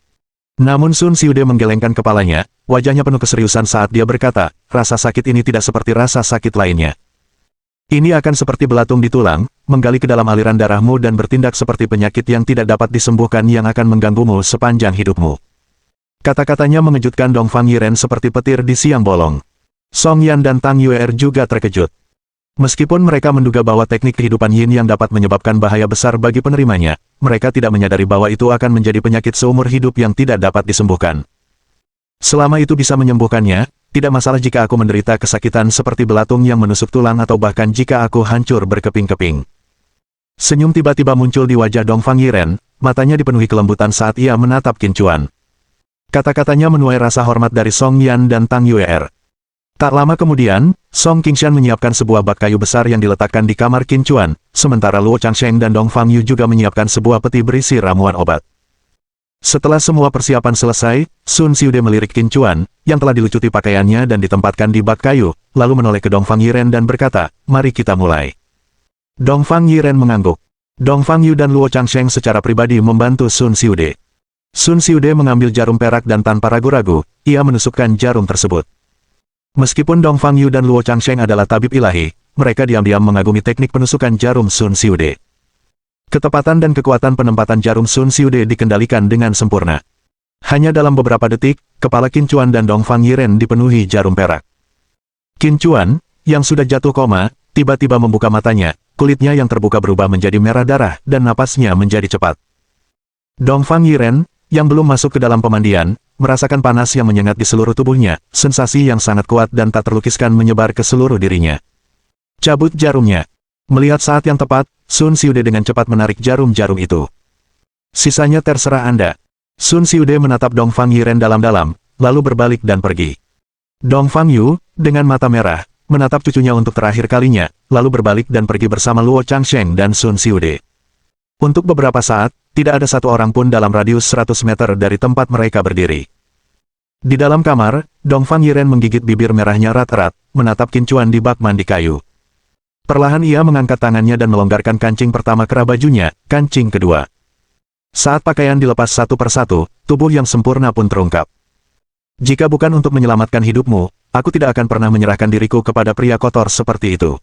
Namun Sun Xiude menggelengkan kepalanya, wajahnya penuh keseriusan saat dia berkata, "Rasa sakit ini tidak seperti rasa sakit lainnya. Ini akan seperti belatung di tulang, menggali ke dalam aliran darahmu dan bertindak seperti penyakit yang tidak dapat disembuhkan yang akan mengganggumu sepanjang hidupmu." Kata-katanya mengejutkan Dongfang Yiren seperti petir di siang bolong. Song Yan dan Tang Yue'er juga terkejut. Meskipun mereka menduga bahwa teknik kehidupan yin yang dapat menyebabkan bahaya besar bagi penerimanya, mereka tidak menyadari bahwa itu akan menjadi penyakit seumur hidup yang tidak dapat disembuhkan. Selama itu bisa menyembuhkannya, tidak masalah jika aku menderita kesakitan seperti belatung yang menusuk tulang atau bahkan jika aku hancur berkeping-keping. Senyum tiba-tiba muncul di wajah Dongfang Yiren, matanya dipenuhi kelembutan saat ia menatap Qin Chuan. Kata-katanya menuai rasa hormat dari Song Yan dan Tang Yue'er. Tak lama kemudian, Song Qingshan menyiapkan sebuah bak kayu besar yang diletakkan di kamar Qin Chuan, sementara Luo Changsheng dan Dongfang Yu juga menyiapkan sebuah peti berisi ramuan obat. Setelah semua persiapan selesai, Sun Xiude melirik Qin Chuan, yang telah dilucuti pakaiannya dan ditempatkan di bak kayu, lalu menoleh ke Dongfang Yiren dan berkata, "Mari kita mulai." Dongfang Yiren mengangguk. Dongfang Yu dan Luo Changsheng secara pribadi membantu Sun Xiude. Sun Xiude mengambil jarum perak dan tanpa ragu-ragu, ia menusukkan jarum tersebut. Meskipun Dongfang Yu dan Luo Changsheng adalah tabib ilahi, mereka diam-diam mengagumi teknik penusukan jarum Sun Xiude. Ketepatan dan kekuatan penempatan jarum Sun Xiude dikendalikan dengan sempurna. Hanya dalam beberapa detik, kepala Qin Chuan dan Dongfang Yiren dipenuhi jarum perak. Qin Chuan, yang sudah jatuh koma, tiba-tiba membuka matanya, kulitnya yang terbuka berubah menjadi merah darah dan napasnya menjadi cepat. Dongfang Yiren, yang belum masuk ke dalam pemandian, merasakan panas yang menyengat di seluruh tubuhnya, sensasi yang sangat kuat dan tak terlukiskan menyebar ke seluruh dirinya. "Cabut jarumnya." Melihat saat yang tepat, Sun Xiude dengan cepat menarik jarum-jarum itu. "Sisanya terserah Anda." Sun Xiude menatap Dongfang Yiren dalam-dalam, lalu berbalik dan pergi. Dongfang Yu, dengan mata merah, menatap cucunya untuk terakhir kalinya, lalu berbalik dan pergi bersama Luo Changsheng dan Sun Xiude. Untuk beberapa saat, tidak ada satu orang pun dalam radius 100 meter dari tempat mereka berdiri. Di dalam kamar, Dongfang Yiren menggigit bibir merahnya erat-erat, menatap Qin Chuan di bak mandi kayu. Perlahan ia mengangkat tangannya dan melonggarkan kancing pertama kera bajunya, kancing kedua. Saat pakaian dilepas satu persatu, tubuh yang sempurna pun terungkap. "Jika bukan untuk menyelamatkan hidupmu, aku tidak akan pernah menyerahkan diriku kepada pria kotor seperti itu."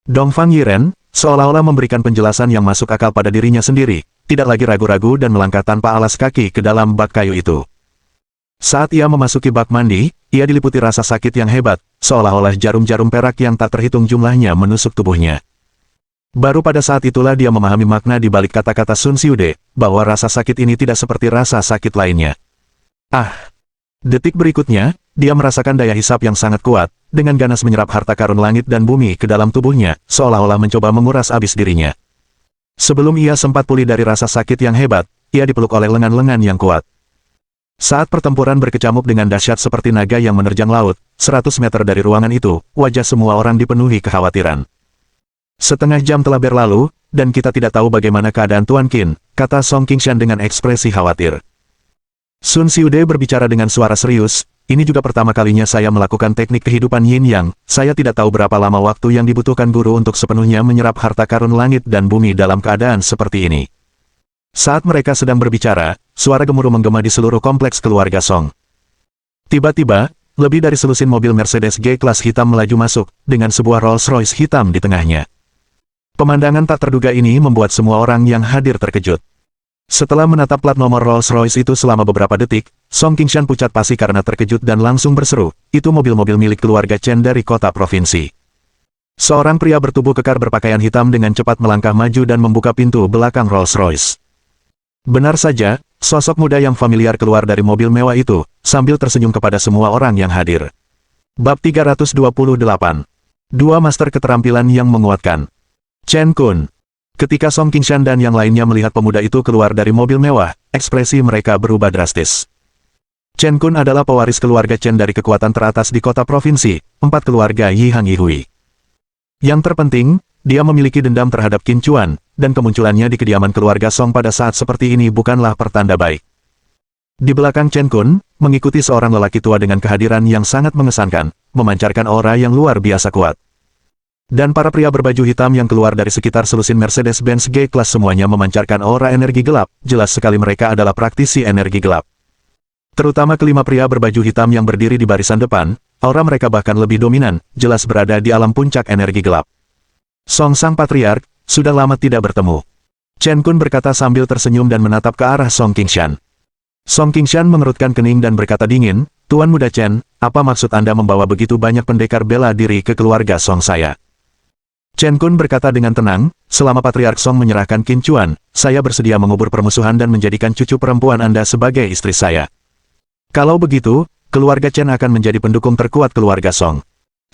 Dongfang Yiren, seolah-olah memberikan penjelasan yang masuk akal pada dirinya sendiri, tidak lagi ragu-ragu dan melangkah tanpa alas kaki ke dalam bak kayu itu. Saat ia memasuki bak mandi, ia diliputi rasa sakit yang hebat, seolah-olah jarum-jarum perak yang tak terhitung jumlahnya menusuk tubuhnya. Baru pada saat itulah dia memahami makna di balik kata-kata Sun Xiude, bahwa rasa sakit ini tidak seperti rasa sakit lainnya. Detik berikutnya, dia merasakan daya hisap yang sangat kuat, dengan ganas menyerap harta karun langit dan bumi ke dalam tubuhnya, seolah-olah mencoba menguras habis dirinya. Sebelum ia sempat pulih dari rasa sakit yang hebat, ia dipeluk oleh lengan-lengan yang kuat. Saat pertempuran berkecamuk dengan dahsyat seperti naga yang menerjang laut, 100 meter dari ruangan itu, wajah semua orang dipenuhi kekhawatiran. Setengah jam telah berlalu, dan kita tidak tahu bagaimana keadaan Tuan Qin, kata Song Qingshan dengan ekspresi khawatir. Sun Xiude berbicara dengan suara serius, ini juga pertama kalinya saya melakukan teknik kehidupan Yin Yang, saya tidak tahu berapa lama waktu yang dibutuhkan guru untuk sepenuhnya menyerap harta karun langit dan bumi dalam keadaan seperti ini. Saat mereka sedang berbicara, suara gemuruh menggema di seluruh kompleks keluarga Song. Tiba-tiba, lebih dari selusin mobil Mercedes G-Class hitam melaju masuk, dengan sebuah Rolls-Royce hitam di tengahnya. Pemandangan tak terduga ini membuat semua orang yang hadir terkejut. Setelah menatap plat nomor Rolls-Royce itu selama beberapa detik, Song Qingshan pucat pasi karena terkejut dan langsung berseru, itu mobil-mobil milik keluarga Chen dari kota provinsi. Seorang pria bertubuh kekar berpakaian hitam dengan cepat melangkah maju dan membuka pintu belakang Rolls-Royce. Benar saja, sosok muda yang familiar keluar dari mobil mewah itu, sambil tersenyum kepada semua orang yang hadir. Bab 328. Dua master keterampilan yang menguatkan. Chen Kun. Ketika Song Qingshan dan yang lainnya melihat pemuda itu keluar dari mobil mewah, ekspresi mereka berubah drastis. Chen Kun adalah pewaris keluarga Chen dari kekuatan teratas di kota provinsi, 4 keluarga Yi Hang Yi Hui. Yang terpenting, dia memiliki dendam terhadap Qin Chuan, dan kemunculannya di kediaman keluarga Song pada saat seperti ini bukanlah pertanda baik. Di belakang Chen Kun, mengikuti seorang lelaki tua dengan kehadiran yang sangat mengesankan, memancarkan aura yang luar biasa kuat. Dan para pria berbaju hitam yang keluar dari sekitar selusin Mercedes-Benz G-Class semuanya memancarkan aura energi gelap, jelas sekali mereka adalah praktisi energi gelap. Terutama kelima pria berbaju hitam yang berdiri di barisan depan, aura mereka bahkan lebih dominan, jelas berada di alam puncak energi gelap. Song Sang Patriark, sudah lama tidak bertemu. Chen Kun berkata sambil tersenyum dan menatap ke arah Song Qingshan. Song Qingshan mengerutkan kening dan berkata dingin, Tuan Muda Chen, apa maksud Anda membawa begitu banyak pendekar bela diri ke keluarga Song saya? Chen Kun berkata dengan tenang, selama Patriark Song menyerahkan Qin Chuan, saya bersedia mengubur permusuhan dan menjadikan cucu perempuan Anda sebagai istri saya. Kalau begitu, keluarga Chen akan menjadi pendukung terkuat keluarga Song.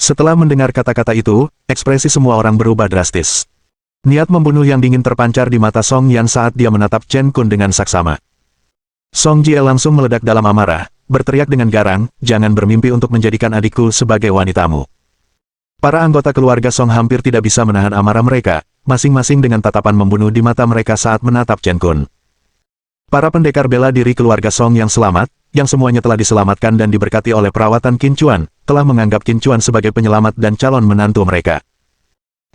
Setelah mendengar kata-kata itu, ekspresi semua orang berubah drastis. Niat membunuh yang dingin terpancar di mata Song Yan saat dia menatap Chen Kun dengan saksama. Song Jie langsung meledak dalam amarah, berteriak dengan garang, jangan bermimpi untuk menjadikan adikku sebagai wanitamu. Para anggota keluarga Song hampir tidak bisa menahan amarah mereka, masing-masing dengan tatapan membunuh di mata mereka saat menatap Chen Kun. Para pendekar bela diri keluarga Song yang selamat, yang semuanya telah diselamatkan dan diberkati oleh perawatan Qin Chuan, telah menganggap Qin Chuan sebagai penyelamat dan calon menantu mereka.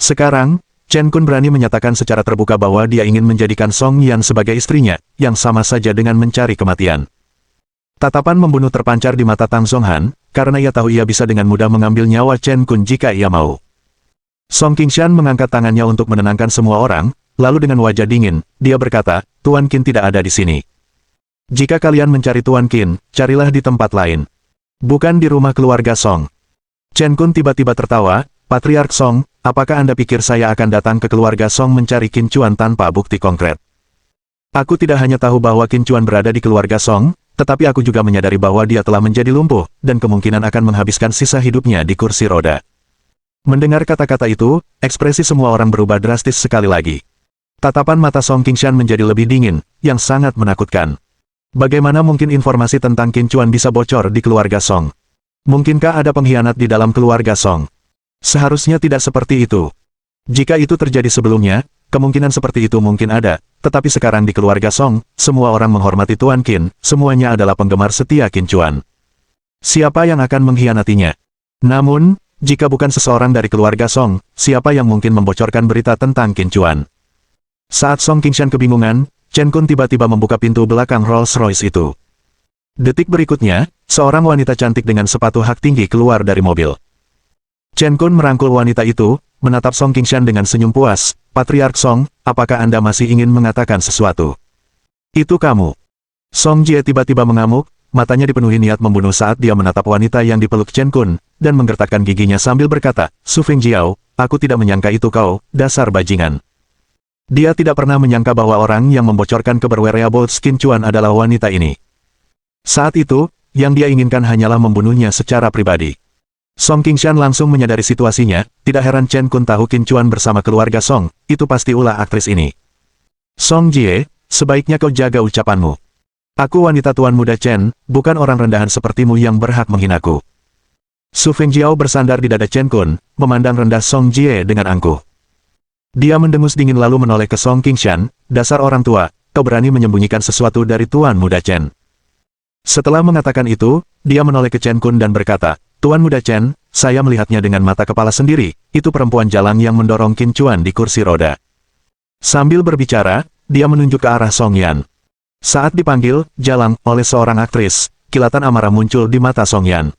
Sekarang, Chen Kun berani menyatakan secara terbuka bahwa dia ingin menjadikan Song Yan sebagai istrinya, yang sama saja dengan mencari kematian. Tatapan membunuh terpancar di mata Tang Zhonghan, karena ia tahu ia bisa dengan mudah mengambil nyawa Chen Kun jika ia mau. Song Qingshan mengangkat tangannya untuk menenangkan semua orang, lalu dengan wajah dingin, dia berkata, Tuan Qin tidak ada di sini. Jika kalian mencari Tuan Qin, carilah di tempat lain. Bukan di rumah keluarga Song. Chen Kun tiba-tiba tertawa, Patriark Song, apakah Anda pikir saya akan datang ke keluarga Song mencari Qin Chuan tanpa bukti konkret? Aku tidak hanya tahu bahwa Qin Chuan berada di keluarga Song, tetapi aku juga menyadari bahwa dia telah menjadi lumpuh, dan kemungkinan akan menghabiskan sisa hidupnya di kursi roda. Mendengar kata-kata itu, ekspresi semua orang berubah drastis sekali lagi. Tatapan mata Song Qingshan menjadi lebih dingin, yang sangat menakutkan. Bagaimana mungkin informasi tentang Qin Chuan bisa bocor di keluarga Song? Mungkinkah ada pengkhianat di dalam keluarga Song? Seharusnya tidak seperti itu. Jika itu terjadi sebelumnya, kemungkinan seperti itu mungkin ada, tetapi sekarang di keluarga Song, semua orang menghormati Tuan Qin, semuanya adalah penggemar setia Qin Chuan. Siapa yang akan mengkhianatinya? Namun, jika bukan seseorang dari keluarga Song, siapa yang mungkin membocorkan berita tentang Qin Chuan? Saat Song Qingshan kebingungan, Chen Kun tiba-tiba membuka pintu belakang Rolls-Royce itu. Detik berikutnya, seorang wanita cantik dengan sepatu hak tinggi keluar dari mobil. Chen Kun merangkul wanita itu, menatap Song Qingshan dengan senyum puas, Patriark Song, apakah Anda masih ingin mengatakan sesuatu? Itu kamu. Song Jie tiba-tiba mengamuk, matanya dipenuhi niat membunuh saat dia menatap wanita yang dipeluk Chen Kun, dan menggertakkan giginya sambil berkata, Su Fengjiao, aku tidak menyangka itu kau, dasar bajingan. Dia tidak pernah menyangka bahwa orang yang membocorkan keberwereable Qin Chuan adalah wanita ini. Saat itu, yang dia inginkan hanyalah membunuhnya secara pribadi. Song Qingshan langsung menyadari situasinya, tidak heran Chen Kun tahu Qin Chuan bersama keluarga Song, itu pasti ulah aktris ini. Song Jie, sebaiknya kau jaga ucapanmu. Aku wanita tuan muda Chen, bukan orang rendahan sepertimu yang berhak menghinaku. Su Fengjiao bersandar di dada Chen Kun, memandang rendah Song Jie dengan angkuh. Dia mendengus dingin lalu menoleh ke Song Qingshan, dasar orang tua, kau berani menyembunyikan sesuatu dari Tuan Muda Chen. Setelah mengatakan itu, dia menoleh ke Chen Kun dan berkata, Tuan Muda Chen, saya melihatnya dengan mata kepala sendiri, itu perempuan jalang yang mendorong Qin Chuan di kursi roda. Sambil berbicara, dia menunjuk ke arah Song Yan. Saat dipanggil, jalang, oleh seorang aktris, kilatan amarah muncul di mata Song Yan.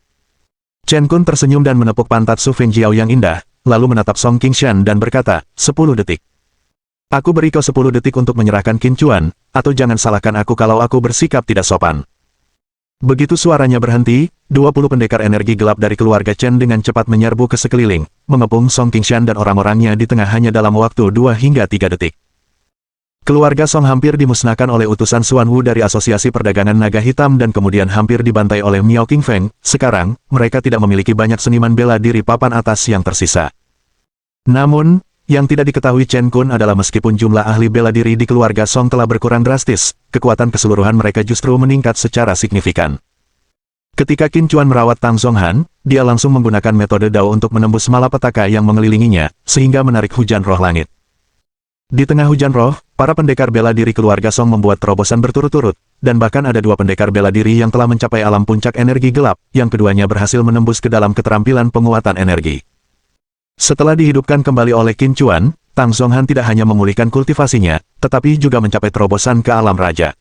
Chen Kun tersenyum dan menepuk pantat Su Fengjiao yang indah, lalu menatap Song Qingshan dan berkata, 10 detik. Aku beri kau 10 detik untuk menyerahkan Qin Chuan, atau jangan salahkan aku kalau aku bersikap tidak sopan. Begitu suaranya berhenti, 20 pendekar energi gelap dari keluarga Chen dengan cepat menyerbu ke sekeliling, mengepung Song Qingshan dan orang-orangnya di tengah hanya dalam waktu 2 hingga 3 detik. Keluarga Song hampir dimusnahkan oleh utusan Xuan Wu dari Asosiasi Perdagangan Naga Hitam dan kemudian hampir dibantai oleh Miao Qingfeng. Sekarang, mereka tidak memiliki banyak seniman bela diri papan atas yang tersisa. Namun, yang tidak diketahui Chen Kun adalah meskipun jumlah ahli bela diri di keluarga Song telah berkurang drastis, kekuatan keseluruhan mereka justru meningkat secara signifikan. Ketika Qin Chuan merawat Tang Zhonghan, dia langsung menggunakan metode Dao untuk menembus malapetaka yang mengelilinginya, sehingga menarik hujan roh langit. Di tengah hujan roh, para pendekar bela diri keluarga Song membuat terobosan berturut-turut, dan bahkan ada 2 pendekar bela diri yang telah mencapai alam puncak energi gelap, yang keduanya berhasil menembus ke dalam keterampilan penguatan energi. Setelah dihidupkan kembali oleh Qin Chuan, Tang Zhonghan tidak hanya memulihkan kultivasinya, tetapi juga mencapai terobosan ke alam raja.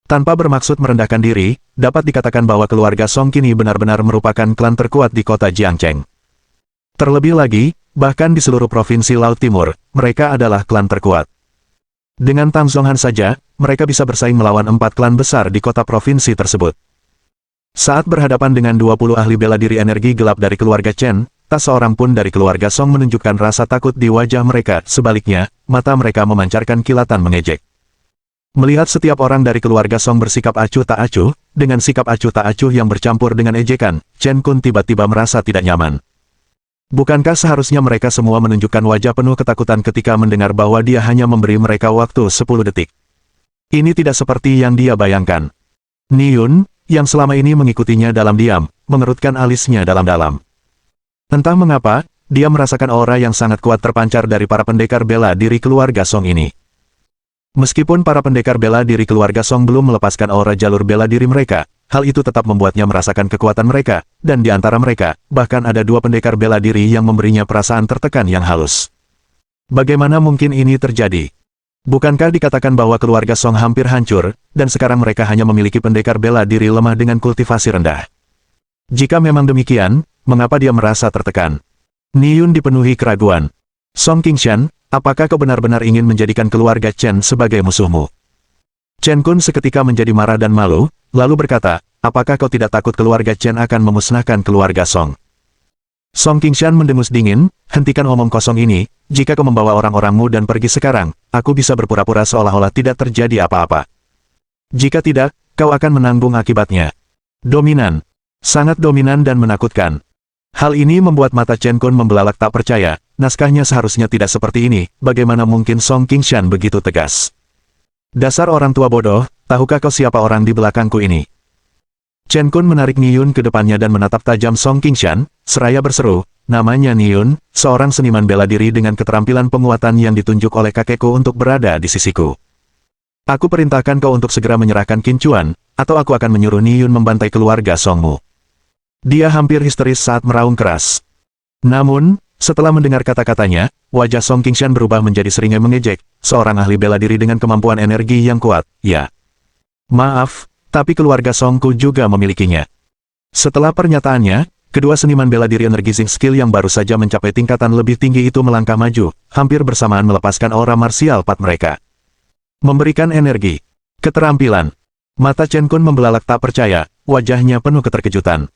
Tanpa bermaksud merendahkan diri, dapat dikatakan bahwa keluarga Song kini benar-benar merupakan klan terkuat di kota Jiangcheng. Terlebih lagi, bahkan di seluruh provinsi Laut Timur, mereka adalah klan terkuat. Dengan Tang Zhonghan saja, mereka bisa bersaing melawan 4 klan besar di kota provinsi tersebut. Saat berhadapan dengan 20 ahli bela diri energi gelap dari keluarga Chen, tak seorang pun dari keluarga Song menunjukkan rasa takut di wajah mereka, sebaliknya, mata mereka memancarkan kilatan mengejek. Melihat setiap orang dari keluarga Song bersikap acuh tak acuh, dengan sikap acuh tak acuh yang bercampur dengan ejekan, Chen Kun tiba-tiba merasa tidak nyaman. Bukankah seharusnya mereka semua menunjukkan wajah penuh ketakutan ketika mendengar bahwa dia hanya memberi mereka waktu 10 detik? Ini tidak seperti yang dia bayangkan. Niyun, yang selama ini mengikutinya dalam diam, mengerutkan alisnya dalam-dalam. Entah mengapa, dia merasakan aura yang sangat kuat terpancar dari para pendekar bela diri keluarga Song ini. Meskipun para pendekar bela diri keluarga Song belum melepaskan aura jalur bela diri mereka, hal itu tetap membuatnya merasakan kekuatan mereka, dan di antara mereka, bahkan ada 2 pendekar bela diri yang memberinya perasaan tertekan yang halus. Bagaimana mungkin ini terjadi? Bukankah dikatakan bahwa keluarga Song hampir hancur, dan sekarang mereka hanya memiliki pendekar bela diri lemah dengan kultivasi rendah? Jika memang demikian, mengapa dia merasa tertekan? Niyun dipenuhi keraguan. Song Qingshan, apakah kau benar-benar ingin menjadikan keluarga Chen sebagai musuhmu? Chen Kun seketika menjadi marah dan malu, lalu berkata, apakah kau tidak takut keluarga Chen akan memusnahkan keluarga Song? Song Qingshan mendengus dingin, hentikan omong kosong ini, jika kau membawa orang-orangmu dan pergi sekarang, aku bisa berpura-pura seolah-olah tidak terjadi apa-apa. Jika tidak, kau akan menanggung akibatnya. Dominan. Sangat dominan dan menakutkan. Hal ini membuat mata Chen Kun membelalak tak percaya, naskahnya seharusnya tidak seperti ini, bagaimana mungkin Song Qingshan begitu tegas? Dasar orang tua bodoh, tahukah kau siapa orang di belakangku ini? Chen Kun menarik Niyun ke depannya dan menatap tajam Song Qingshan, seraya berseru, namanya Niyun, seorang seniman bela diri dengan keterampilan penguatan yang ditunjuk oleh kakekku untuk berada di sisiku. Aku perintahkan kau untuk segera menyerahkan Qin Chuan, atau aku akan menyuruh Niyun membantai keluarga Songmu. Dia hampir histeris saat meraung keras. Namun, setelah mendengar kata-katanya, wajah Song Qingshan berubah menjadi seringai mengejek, seorang ahli bela diri dengan kemampuan energi yang kuat, ya. Maaf, tapi keluarga Songku juga memilikinya. Setelah pernyataannya, kedua seniman bela diri energizing skill yang baru saja mencapai tingkatan lebih tinggi itu melangkah maju, hampir bersamaan melepaskan aura marsial pat mereka. Memberikan energi. Keterampilan. Mata Chen Kun membelalak tak percaya, wajahnya penuh keterkejutan.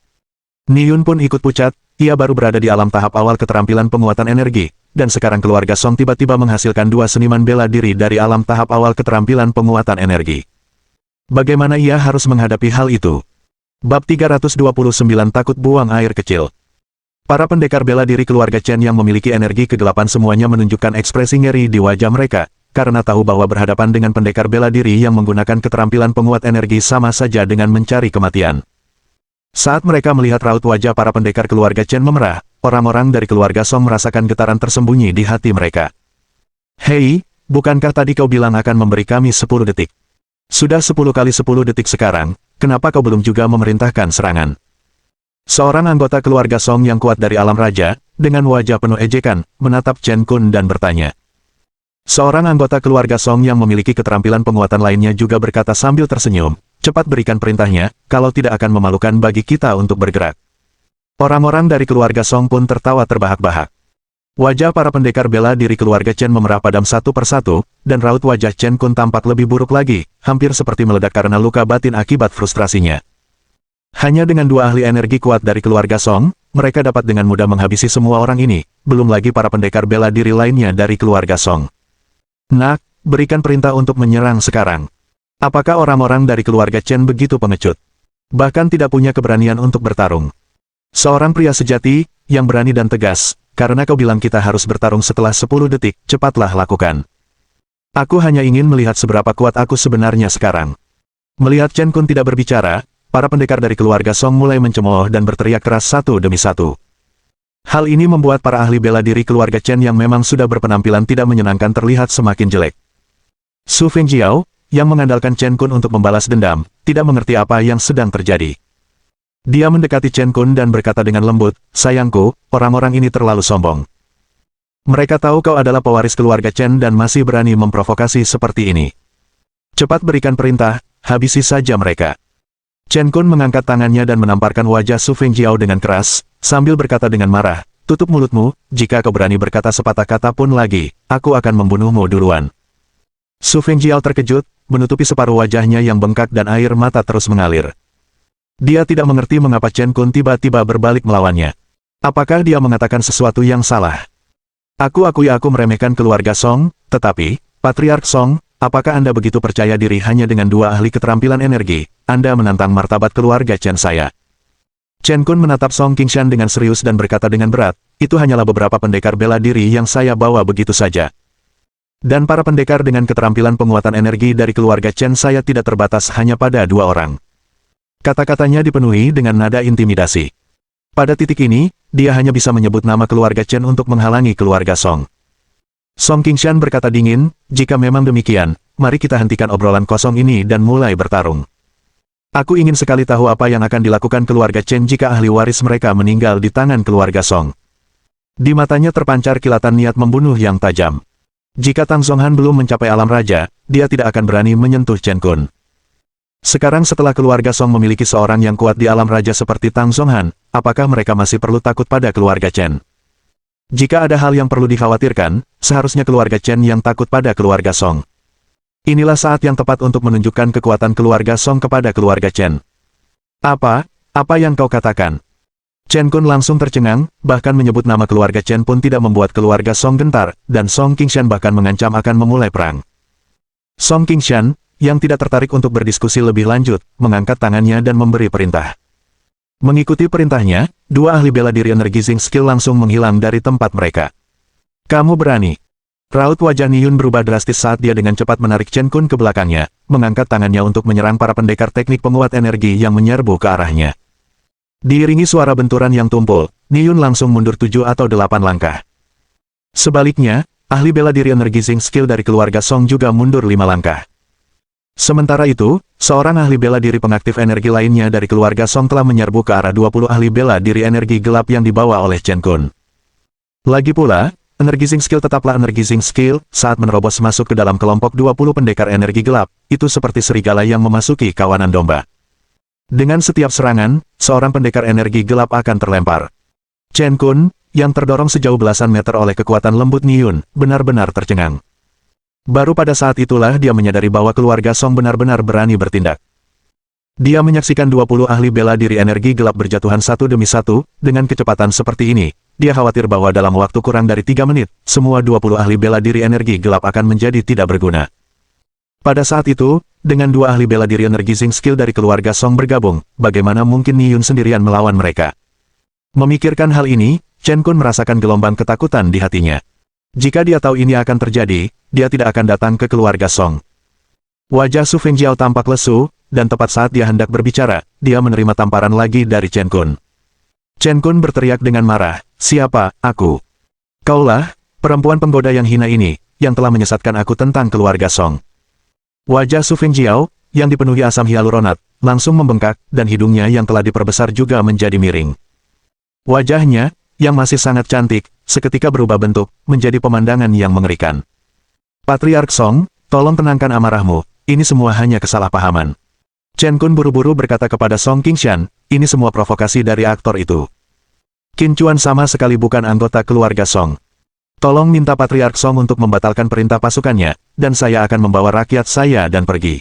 Niyun pun ikut pucat, ia baru berada di alam tahap awal keterampilan penguatan energi, dan sekarang keluarga Song tiba-tiba menghasilkan 2 seniman bela diri dari alam tahap awal keterampilan penguatan energi. Bagaimana ia harus menghadapi hal itu? Bab 329 Takut Buang Air Kecil. Para pendekar bela diri keluarga Chen yang memiliki energi kegelapan semuanya menunjukkan ekspresi ngeri di wajah mereka, karena tahu bahwa berhadapan dengan pendekar bela diri yang menggunakan keterampilan penguat energi sama saja dengan mencari kematian. Saat mereka melihat raut wajah para pendekar keluarga Chen memerah, orang-orang dari keluarga Song merasakan getaran tersembunyi di hati mereka. Hei, bukankah tadi kau bilang akan memberi kami 10 detik? Sudah 10 kali 10 detik sekarang, kenapa kau belum juga memerintahkan serangan? Seorang anggota keluarga Song yang kuat dari alam raja, dengan wajah penuh ejekan, menatap Chen Kun dan bertanya. Seorang anggota keluarga Song yang memiliki keterampilan penguatan lainnya juga berkata sambil tersenyum, cepat berikan perintahnya, kalau tidak akan memalukan bagi kita untuk bergerak. Orang-orang dari keluarga Song pun tertawa terbahak-bahak. Wajah para pendekar bela diri keluarga Chen memerah padam satu persatu, dan raut wajah Chen Kun tampak lebih buruk lagi, hampir seperti meledak karena luka batin akibat frustrasinya. Hanya dengan 2 ahli energi kuat dari keluarga Song, mereka dapat dengan mudah menghabisi semua orang ini, belum lagi para pendekar bela diri lainnya dari keluarga Song. Nak, berikan perintah untuk menyerang sekarang. Apakah orang-orang dari keluarga Chen begitu pengecut? Bahkan tidak punya keberanian untuk bertarung. Seorang pria sejati, yang berani dan tegas, karena kau bilang kita harus bertarung setelah 10 detik, cepatlah lakukan. Aku hanya ingin melihat seberapa kuat aku sebenarnya sekarang. Melihat Chen Kun tidak berbicara, para pendekar dari keluarga Song mulai mencemooh dan berteriak keras satu demi satu. Hal ini membuat para ahli bela diri keluarga Chen yang memang sudah berpenampilan tidak menyenangkan terlihat semakin jelek. Su Fengjiao, yang mengandalkan Chen Kun untuk membalas dendam, tidak mengerti apa yang sedang terjadi. Dia mendekati Chen Kun dan berkata dengan lembut, sayangku, orang-orang ini terlalu sombong. Mereka tahu kau adalah pewaris keluarga Chen dan masih berani memprovokasi seperti ini. Cepat berikan perintah, habisi saja mereka. Chen Kun mengangkat tangannya dan menamparkan wajah Su Fengjiao dengan keras, sambil berkata dengan marah, tutup mulutmu, jika kau berani berkata sepatah kata pun lagi, aku akan membunuhmu duluan. Su Fengjiao terkejut, menutupi separuh wajahnya yang bengkak dan air mata terus mengalir. Dia tidak mengerti mengapa Chen Kun tiba-tiba berbalik melawannya. Apakah dia mengatakan sesuatu yang salah? Aku akui aku meremehkan keluarga Song, tetapi, Patriark Song, apakah Anda begitu percaya diri hanya dengan 2 ahli keterampilan energi, Anda menantang martabat keluarga Chen saya? Chen Kun menatap Song Qingshan dengan serius dan berkata dengan berat, itu hanyalah beberapa pendekar bela diri yang saya bawa begitu saja. Dan para pendekar dengan keterampilan penguatan energi dari keluarga Chen saya tidak terbatas hanya pada 2 orang. Kata-katanya dipenuhi dengan nada intimidasi. Pada titik ini, dia hanya bisa menyebut nama keluarga Chen untuk menghalangi keluarga Song. Song Qingshan berkata dingin, jika memang demikian, mari kita hentikan obrolan kosong ini dan mulai bertarung. Aku ingin sekali tahu apa yang akan dilakukan keluarga Chen jika ahli waris mereka meninggal di tangan keluarga Song. Di matanya terpancar kilatan niat membunuh yang tajam. Jika Tang Zonghan belum mencapai alam raja, dia tidak akan berani menyentuh Chen Kun. Sekarang setelah keluarga Song memiliki seorang yang kuat di alam raja seperti Tang Zonghan, apakah mereka masih perlu takut pada keluarga Chen? Jika ada hal yang perlu dikhawatirkan, seharusnya keluarga Chen yang takut pada keluarga Song. Inilah saat yang tepat untuk menunjukkan kekuatan keluarga Song kepada keluarga Chen. Apa yang kau katakan? Chen Kun langsung tercengang, bahkan menyebut nama keluarga Chen pun tidak membuat keluarga Song gentar, dan Song Qingshan bahkan mengancam akan memulai perang. Song Qingshan, yang tidak tertarik untuk berdiskusi lebih lanjut, mengangkat tangannya dan memberi perintah. Mengikuti perintahnya, 2 ahli bela diri energi Zing Skill langsung menghilang dari tempat mereka. Kamu berani. Raut wajah Niyun berubah drastis saat dia dengan cepat menarik Chen Kun ke belakangnya, mengangkat tangannya untuk menyerang para pendekar teknik penguat energi yang menyerbu ke arahnya. Diiringi suara benturan yang tumpul, Niyun langsung mundur 7 atau 8 langkah. Sebaliknya, ahli bela diri energi Zing Skill dari keluarga Song juga mundur 5 langkah. Sementara itu, seorang ahli bela diri pengaktif energi lainnya dari keluarga Song telah menyerbu ke arah 20 ahli bela diri energi gelap yang dibawa oleh Chen Kun. Lagi pula, energi Zing Skill tetaplah energi Zing Skill, saat menerobos masuk ke dalam kelompok 20 pendekar energi gelap, itu seperti serigala yang memasuki kawanan domba. Dengan setiap serangan, seorang pendekar energi gelap akan terlempar. Chen Kun, yang terdorong sejauh belasan meter oleh kekuatan lembut Niyun, benar-benar tercengang. Baru pada saat itulah dia menyadari bahwa keluarga Song benar-benar berani bertindak. Dia menyaksikan 20 ahli bela diri energi gelap berjatuhan satu demi satu, dengan kecepatan seperti ini, dia khawatir bahwa dalam waktu kurang dari 3 menit, semua 20 ahli bela diri energi gelap akan menjadi tidak berguna. Pada saat itu, dengan 2 ahli bela diri energi Zing Skill dari keluarga Song bergabung, bagaimana mungkin Niyun sendirian melawan mereka? Memikirkan hal ini, Chen Kun merasakan gelombang ketakutan di hatinya. Jika dia tahu ini akan terjadi, dia tidak akan datang ke keluarga Song. Wajah Su Fengjiao tampak lesu, dan tepat saat dia hendak berbicara, dia menerima tamparan lagi dari Chen Kun. Chen Kun berteriak dengan marah, "Siapa, aku? Kaulah, perempuan penggoda yang hina ini, yang telah menyesatkan aku tentang keluarga Song." Wajah Su Fengjiao, yang dipenuhi asam hyaluronat, langsung membengkak, dan hidungnya yang telah diperbesar juga menjadi miring. Wajahnya, yang masih sangat cantik, seketika berubah bentuk, menjadi pemandangan yang mengerikan. "Patriark Song, tolong tenangkan amarahmu, ini semua hanya kesalahpahaman." Chen Kun buru-buru berkata kepada Song Qingshan, "Ini semua provokasi dari aktor itu. Qin Chuan sama sekali bukan anggota keluarga Song. Tolong minta Patriark Song untuk membatalkan perintah pasukannya, dan saya akan membawa rakyat saya dan pergi."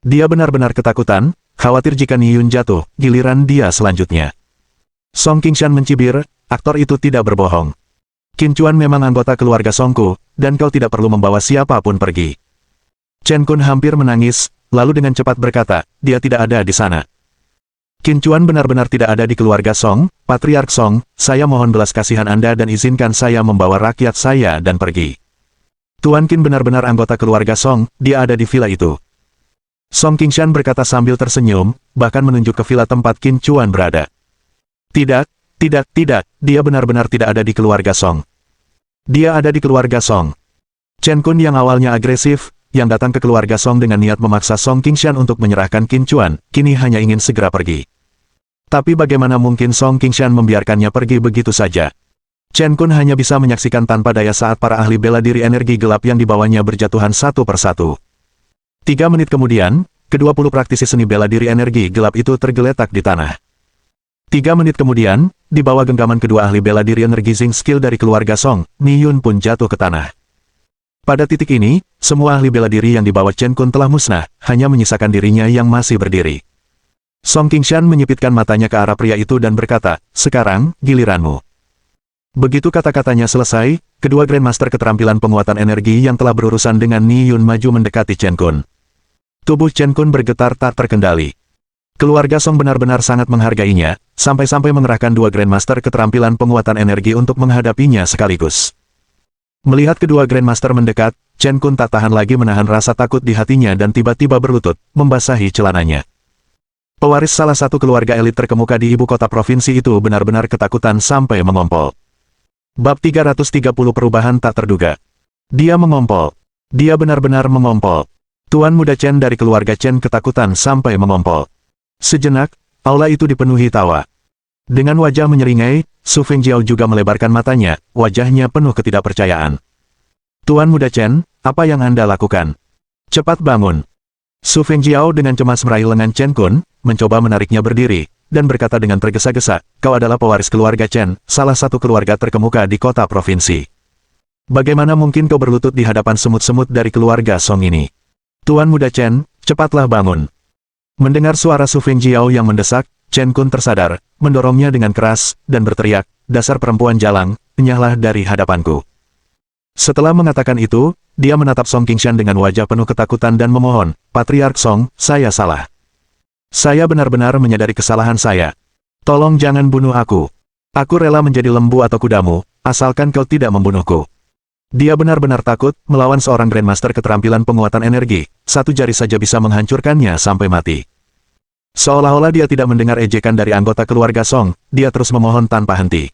Dia benar-benar ketakutan, khawatir jika Niyun jatuh, giliran dia selanjutnya. Song Qingshan mencibir, "Aktor itu tidak berbohong. Qin Chuan memang anggota keluarga Songku, dan kau tidak perlu membawa siapapun pergi." Chen Kun hampir menangis, lalu dengan cepat berkata, "Dia tidak ada di sana. Qin Chuan benar-benar tidak ada di keluarga Song, Patriark Song, saya mohon belas kasihan Anda dan izinkan saya membawa rakyat saya dan pergi. Tuan Qin benar-benar anggota keluarga Song, dia ada di villa itu." Song Qingshan berkata sambil tersenyum, bahkan menunjuk ke villa tempat Qin Chuan berada. "Tidak, tidak, dia benar-benar tidak ada di keluarga Song. Dia ada di keluarga Song." Chen Kun yang awalnya agresif, yang datang ke keluarga Song dengan niat memaksa Song Qingshan untuk menyerahkan Qin Chuan, kini hanya ingin segera pergi. Tapi bagaimana mungkin Song Qingshan membiarkannya pergi begitu saja? Chen Kun hanya bisa menyaksikan tanpa daya saat para ahli bela diri energi gelap yang dibawanya berjatuhan satu persatu. 3 menit kemudian, ke-20 praktisi seni bela diri energi gelap itu tergeletak di tanah. 3 menit kemudian, di bawah genggaman kedua ahli bela diri energi Zing skill dari keluarga Song, Niyun pun jatuh ke tanah. Pada titik ini, semua ahli bela diri yang dibawa Chen Kun telah musnah, hanya menyisakan dirinya yang masih berdiri. Song Qingshan menyipitkan matanya ke arah pria itu dan berkata, "Sekarang, giliranmu." Begitu kata-katanya selesai, kedua Grandmaster keterampilan penguatan energi yang telah berurusan dengan Niyun maju mendekati Chen Kun. Tubuh Chen Kun bergetar tak terkendali. Keluarga Song benar-benar sangat menghargainya, sampai-sampai mengerahkan 2 Grandmaster keterampilan penguatan energi untuk menghadapinya sekaligus. Melihat kedua Grandmaster mendekat, Chen Kun tak tahan lagi menahan rasa takut di hatinya dan tiba-tiba berlutut, membasahi celananya. Pewaris salah satu keluarga elit terkemuka di ibu kota provinsi itu benar-benar ketakutan sampai mengompol. Bab 330 perubahan tak terduga. Dia mengompol. Dia benar-benar mengompol. Tuan muda Chen dari keluarga Chen ketakutan sampai mengompol. Sejenak, aula itu dipenuhi tawa. Dengan wajah menyeringai, Su Fengjiao juga melebarkan matanya, wajahnya penuh ketidakpercayaan. "Tuan muda Chen, apa yang Anda lakukan? Cepat bangun." Su Fengjiao dengan cemas meraih lengan Chen Kun, mencoba menariknya berdiri, dan berkata dengan tergesa-gesa, "Kau adalah pewaris keluarga Chen, salah satu keluarga terkemuka di kota provinsi. Bagaimana mungkin kau berlutut di hadapan semut-semut dari keluarga Song ini? Tuan muda Chen, cepatlah bangun." Mendengar suara Su Fengjiao yang mendesak, Chen Kun tersadar, mendorongnya dengan keras, dan berteriak, "Dasar perempuan jalang, enyahlah dari hadapanku." Setelah mengatakan itu, dia menatap Song Qingshan dengan wajah penuh ketakutan dan memohon, "Patriark Song, saya salah. Saya benar-benar menyadari kesalahan saya. Tolong jangan bunuh aku. Aku rela menjadi lembu atau kudamu, asalkan kau tidak membunuhku." Dia benar-benar takut, melawan seorang Grandmaster keterampilan penguatan energi, satu jari saja bisa menghancurkannya sampai mati. Seolah-olah dia tidak mendengar ejekan dari anggota keluarga Song, dia terus memohon tanpa henti.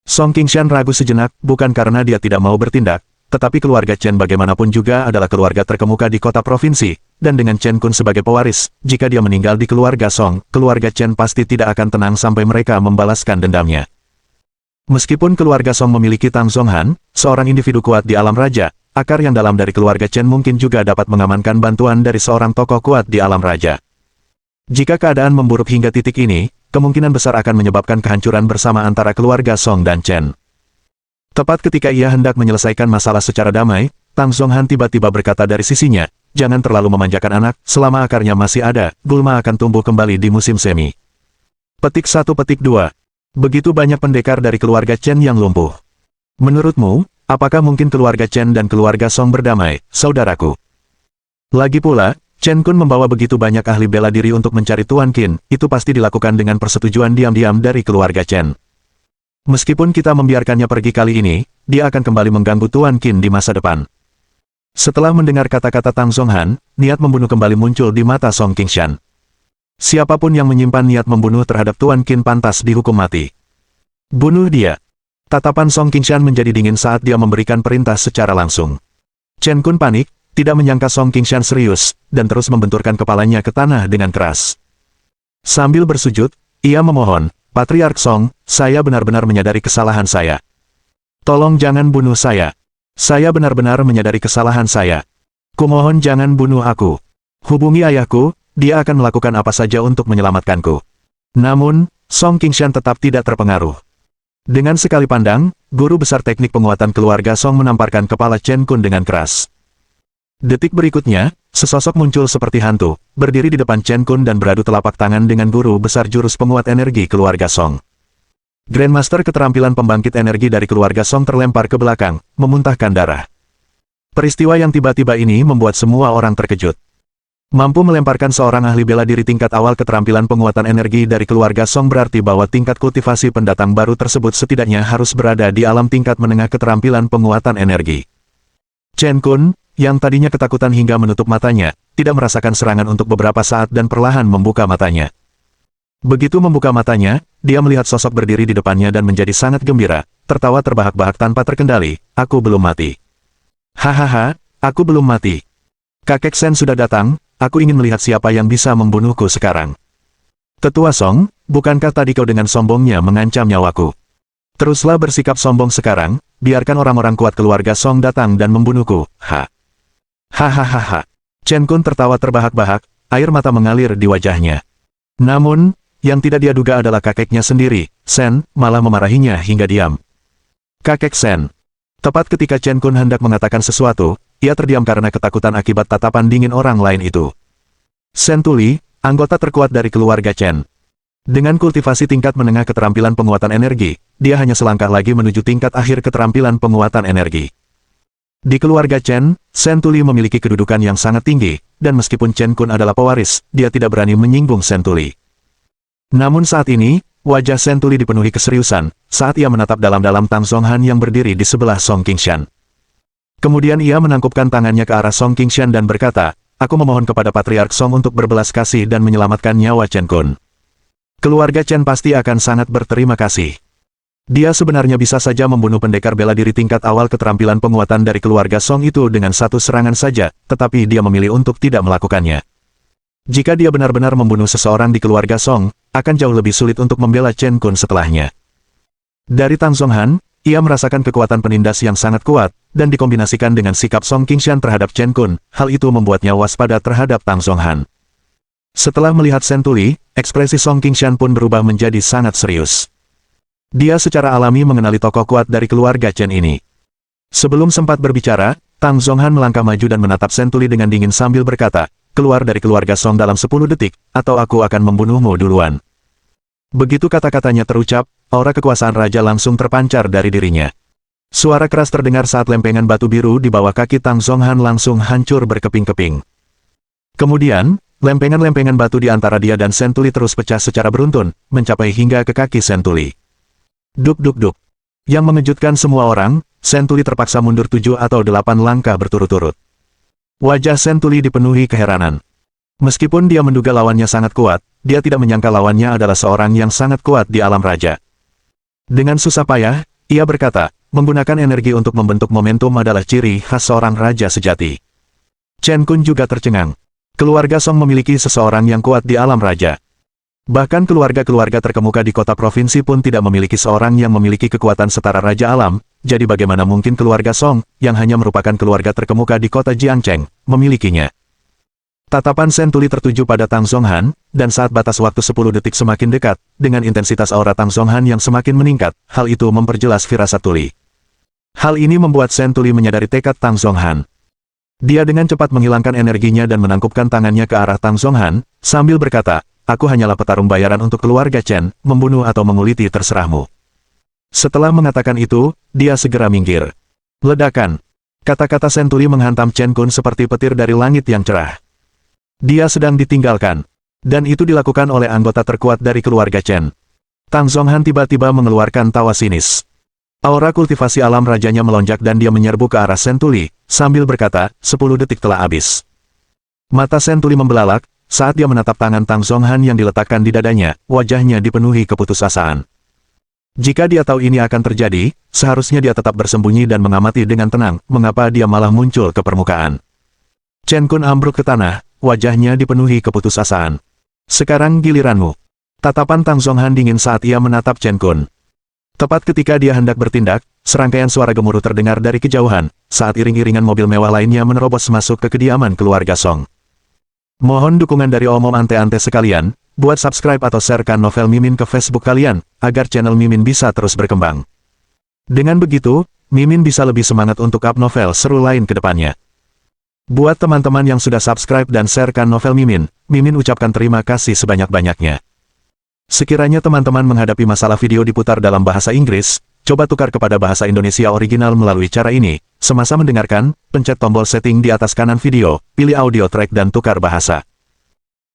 Song Qingshan ragu sejenak, bukan karena dia tidak mau bertindak, tetapi keluarga Chen bagaimanapun juga adalah keluarga terkemuka di kota provinsi, dan dengan Chen Kun sebagai pewaris, jika dia meninggal di keluarga Song, keluarga Chen pasti tidak akan tenang sampai mereka membalaskan dendamnya. Meskipun keluarga Song memiliki Tang Zhonghan, seorang individu kuat di alam raja, akar yang dalam dari keluarga Chen mungkin juga dapat mengamankan bantuan dari seorang tokoh kuat di alam raja. Jika keadaan memburuk hingga titik ini, kemungkinan besar akan menyebabkan kehancuran bersama antara keluarga Song dan Chen. Tepat ketika ia hendak menyelesaikan masalah secara damai, Tang Zhonghan tiba-tiba berkata dari sisinya, "Jangan terlalu memanjakan anak, selama akarnya masih ada, gulma akan tumbuh kembali di musim semi." Petik 1 petik 2. Begitu banyak pendekar dari keluarga Chen yang lumpuh. Menurutmu, apakah mungkin keluarga Chen dan keluarga Song berdamai, saudaraku? Lagi pula, Chen Kun membawa begitu banyak ahli bela diri untuk mencari Tuan Qin, itu pasti dilakukan dengan persetujuan diam-diam dari keluarga Chen. Meskipun kita membiarkannya pergi kali ini, dia akan kembali mengganggu Tuan Qin di masa depan. Setelah mendengar kata-kata Tang Zonhan, niat membunuh kembali muncul di mata Song Qingshan. Siapapun yang menyimpan niat membunuh terhadap Tuan Qin pantas dihukum mati. Bunuh dia. Tatapan Song Qingshan menjadi dingin saat dia memberikan perintah secara langsung. Chen Kun panik, tidak menyangka Song Qingshan serius, dan terus membenturkan kepalanya ke tanah dengan keras. Sambil bersujud, ia memohon, Patriark Song, saya benar-benar menyadari kesalahan saya. Tolong jangan bunuh saya. Saya benar-benar menyadari kesalahan saya. Kumohon jangan bunuh aku. Hubungi ayahku, dia akan melakukan apa saja untuk menyelamatkanku. Namun, Song Qingshan tetap tidak terpengaruh. Dengan sekali pandang, guru besar teknik penguatan keluarga Song menamparkan kepala Chen Kun dengan keras. Detik berikutnya, sesosok muncul seperti hantu, berdiri di depan Chen Kun dan beradu telapak tangan dengan guru besar jurus penguat energi keluarga Song. Grandmaster keterampilan pembangkit energi dari keluarga Song terlempar ke belakang, memuntahkan darah. Peristiwa yang tiba-tiba ini membuat semua orang terkejut. Mampu melemparkan seorang ahli bela diri tingkat awal keterampilan penguatan energi dari keluarga Song berarti bahwa tingkat kultivasi pendatang baru tersebut setidaknya harus berada di alam tingkat menengah keterampilan penguatan energi. Chen Kun, yang tadinya ketakutan hingga menutup matanya, tidak merasakan serangan untuk beberapa saat dan perlahan membuka matanya. Begitu membuka matanya, dia melihat sosok berdiri di depannya dan menjadi sangat gembira, tertawa terbahak-bahak tanpa terkendali, aku belum mati. Hahaha, aku belum mati. Kakek Sen sudah datang, aku ingin melihat siapa yang bisa membunuhku sekarang. Tetua Song, bukankah tadi kau dengan sombongnya mengancam nyawaku? Teruslah bersikap sombong sekarang, biarkan orang-orang kuat keluarga Song datang dan membunuhku, ha. Hahaha. Chen Kun tertawa terbahak-bahak, air mata mengalir di wajahnya. Namun, yang tidak dia duga adalah kakeknya sendiri, Sen, malah memarahinya hingga diam. Kakek Sen. Tepat ketika Chen Kun hendak mengatakan sesuatu, ia terdiam karena ketakutan akibat tatapan dingin orang lain itu. Sen Tuli, anggota terkuat dari keluarga Chen. Dengan kultivasi tingkat menengah keterampilan penguatan energi, dia hanya selangkah lagi menuju tingkat akhir keterampilan penguatan energi. Di keluarga Chen, Sen Tuli memiliki kedudukan yang sangat tinggi, dan meskipun Chen Kun adalah pewaris, dia tidak berani menyinggung Sen Tuli. Namun saat ini, wajah Sen Tuli dipenuhi keseriusan, saat ia menatap dalam-dalam Tang Zonhan yang berdiri di sebelah Song Qingshan. Kemudian ia menangkupkan tangannya ke arah Song Qingshan dan berkata, aku memohon kepada Patriark Song untuk berbelas kasih dan menyelamatkan nyawa Chen Kun. Keluarga Chen pasti akan sangat berterima kasih. Dia sebenarnya bisa saja membunuh pendekar bela diri tingkat awal keterampilan penguatan dari keluarga Song itu dengan satu serangan saja, tetapi dia memilih untuk tidak melakukannya. Jika dia benar-benar membunuh seseorang di keluarga Song, akan jauh lebih sulit untuk membela Chen Kun setelahnya. Dari Tang Zonhan, ia merasakan kekuatan penindas yang sangat kuat, dan dikombinasikan dengan sikap Song Qingshan terhadap Chen Kun, hal itu membuatnya waspada terhadap Tang Zonhan. Setelah melihat Sen Tuli, ekspresi Song Qingshan pun berubah menjadi sangat serius. Dia secara alami mengenali tokoh kuat dari keluarga Chen ini. Sebelum sempat berbicara, Tang Zonhan melangkah maju dan menatap Sen Tuli dengan dingin sambil berkata, keluar dari keluarga Song dalam 10 detik, atau aku akan membunuhmu duluan. Begitu kata-katanya terucap, aura kekuasaan raja langsung terpancar dari dirinya. Suara keras terdengar saat lempengan batu biru di bawah kaki Tang Zonhan langsung hancur berkeping-keping. Kemudian, lempengan-lempengan batu di antara dia dan Sen Tuli terus pecah secara beruntun, mencapai hingga ke kaki Sen Tuli. Duk-duk-duk. Yang mengejutkan semua orang, Sen Tuli terpaksa mundur 7 atau 8 langkah berturut-turut. Wajah Sen Tuli dipenuhi keheranan. Meskipun dia menduga lawannya sangat kuat, dia tidak menyangka lawannya adalah seorang yang sangat kuat di alam raja. Dengan susah payah, ia berkata, menggunakan energi untuk membentuk momentum adalah ciri khas seorang raja sejati. Chen Kun juga tercengang. Keluarga Song memiliki seseorang yang kuat di alam raja. Bahkan keluarga-keluarga terkemuka di kota provinsi pun tidak memiliki seorang yang memiliki kekuatan setara raja alam, jadi bagaimana mungkin keluarga Song, yang hanya merupakan keluarga terkemuka di kota Jiangcheng, memilikinya. Tatapan Sen Tuli tertuju pada Tang Zonhan, dan saat batas waktu 10 detik semakin dekat, dengan intensitas aura Tang Zonhan yang semakin meningkat, hal itu memperjelas firasat Tuli. Hal ini membuat Sen Tuli menyadari tekad Tang Zonhan. Dia dengan cepat menghilangkan energinya dan menangkupkan tangannya ke arah Tang Zonhan, sambil berkata, aku hanyalah petarung bayaran untuk keluarga Chen, membunuh atau menguliti terserahmu. Setelah mengatakan itu, dia segera minggir. Ledakan. Kata-kata Sen Tuli menghantam Chen Kun seperti petir dari langit yang cerah. Dia sedang ditinggalkan. Dan itu dilakukan oleh anggota terkuat dari keluarga Chen. Tang Zonhan tiba-tiba mengeluarkan tawa sinis. Aura kultivasi alam rajanya melonjak dan dia menyerbu ke arah Sentuli, sambil berkata, 10 detik telah habis. Mata Sentuli membelalak, saat dia menatap tangan Tang Zonghan yang diletakkan di dadanya, wajahnya dipenuhi keputusasaan. Jika dia tahu ini akan terjadi, seharusnya dia tetap bersembunyi dan mengamati dengan tenang, mengapa dia malah muncul ke permukaan. Chen Kun ambruk ke tanah, wajahnya dipenuhi keputusasaan. Sekarang giliranmu. Tatapan Tang Zonghan dingin saat ia menatap Chen Kun. Tepat ketika dia hendak bertindak, serangkaian suara gemuruh terdengar dari kejauhan, saat iring-iringan mobil mewah lainnya menerobos masuk ke kediaman keluarga Song. Mohon dukungan dari omom ante-ante sekalian, buat subscribe atau sharekan novel Mimin ke Facebook kalian, agar channel Mimin bisa terus berkembang. Dengan begitu, Mimin bisa lebih semangat untuk up novel seru lain ke depannya. Buat teman-teman yang sudah subscribe dan sharekan novel Mimin, Mimin ucapkan terima kasih sebanyak-banyaknya. Sekiranya teman-teman menghadapi masalah video diputar dalam bahasa Inggris, coba tukar kepada bahasa Indonesia original melalui cara ini. Semasa mendengarkan, pencet tombol setting di atas kanan video, pilih audio track dan tukar bahasa.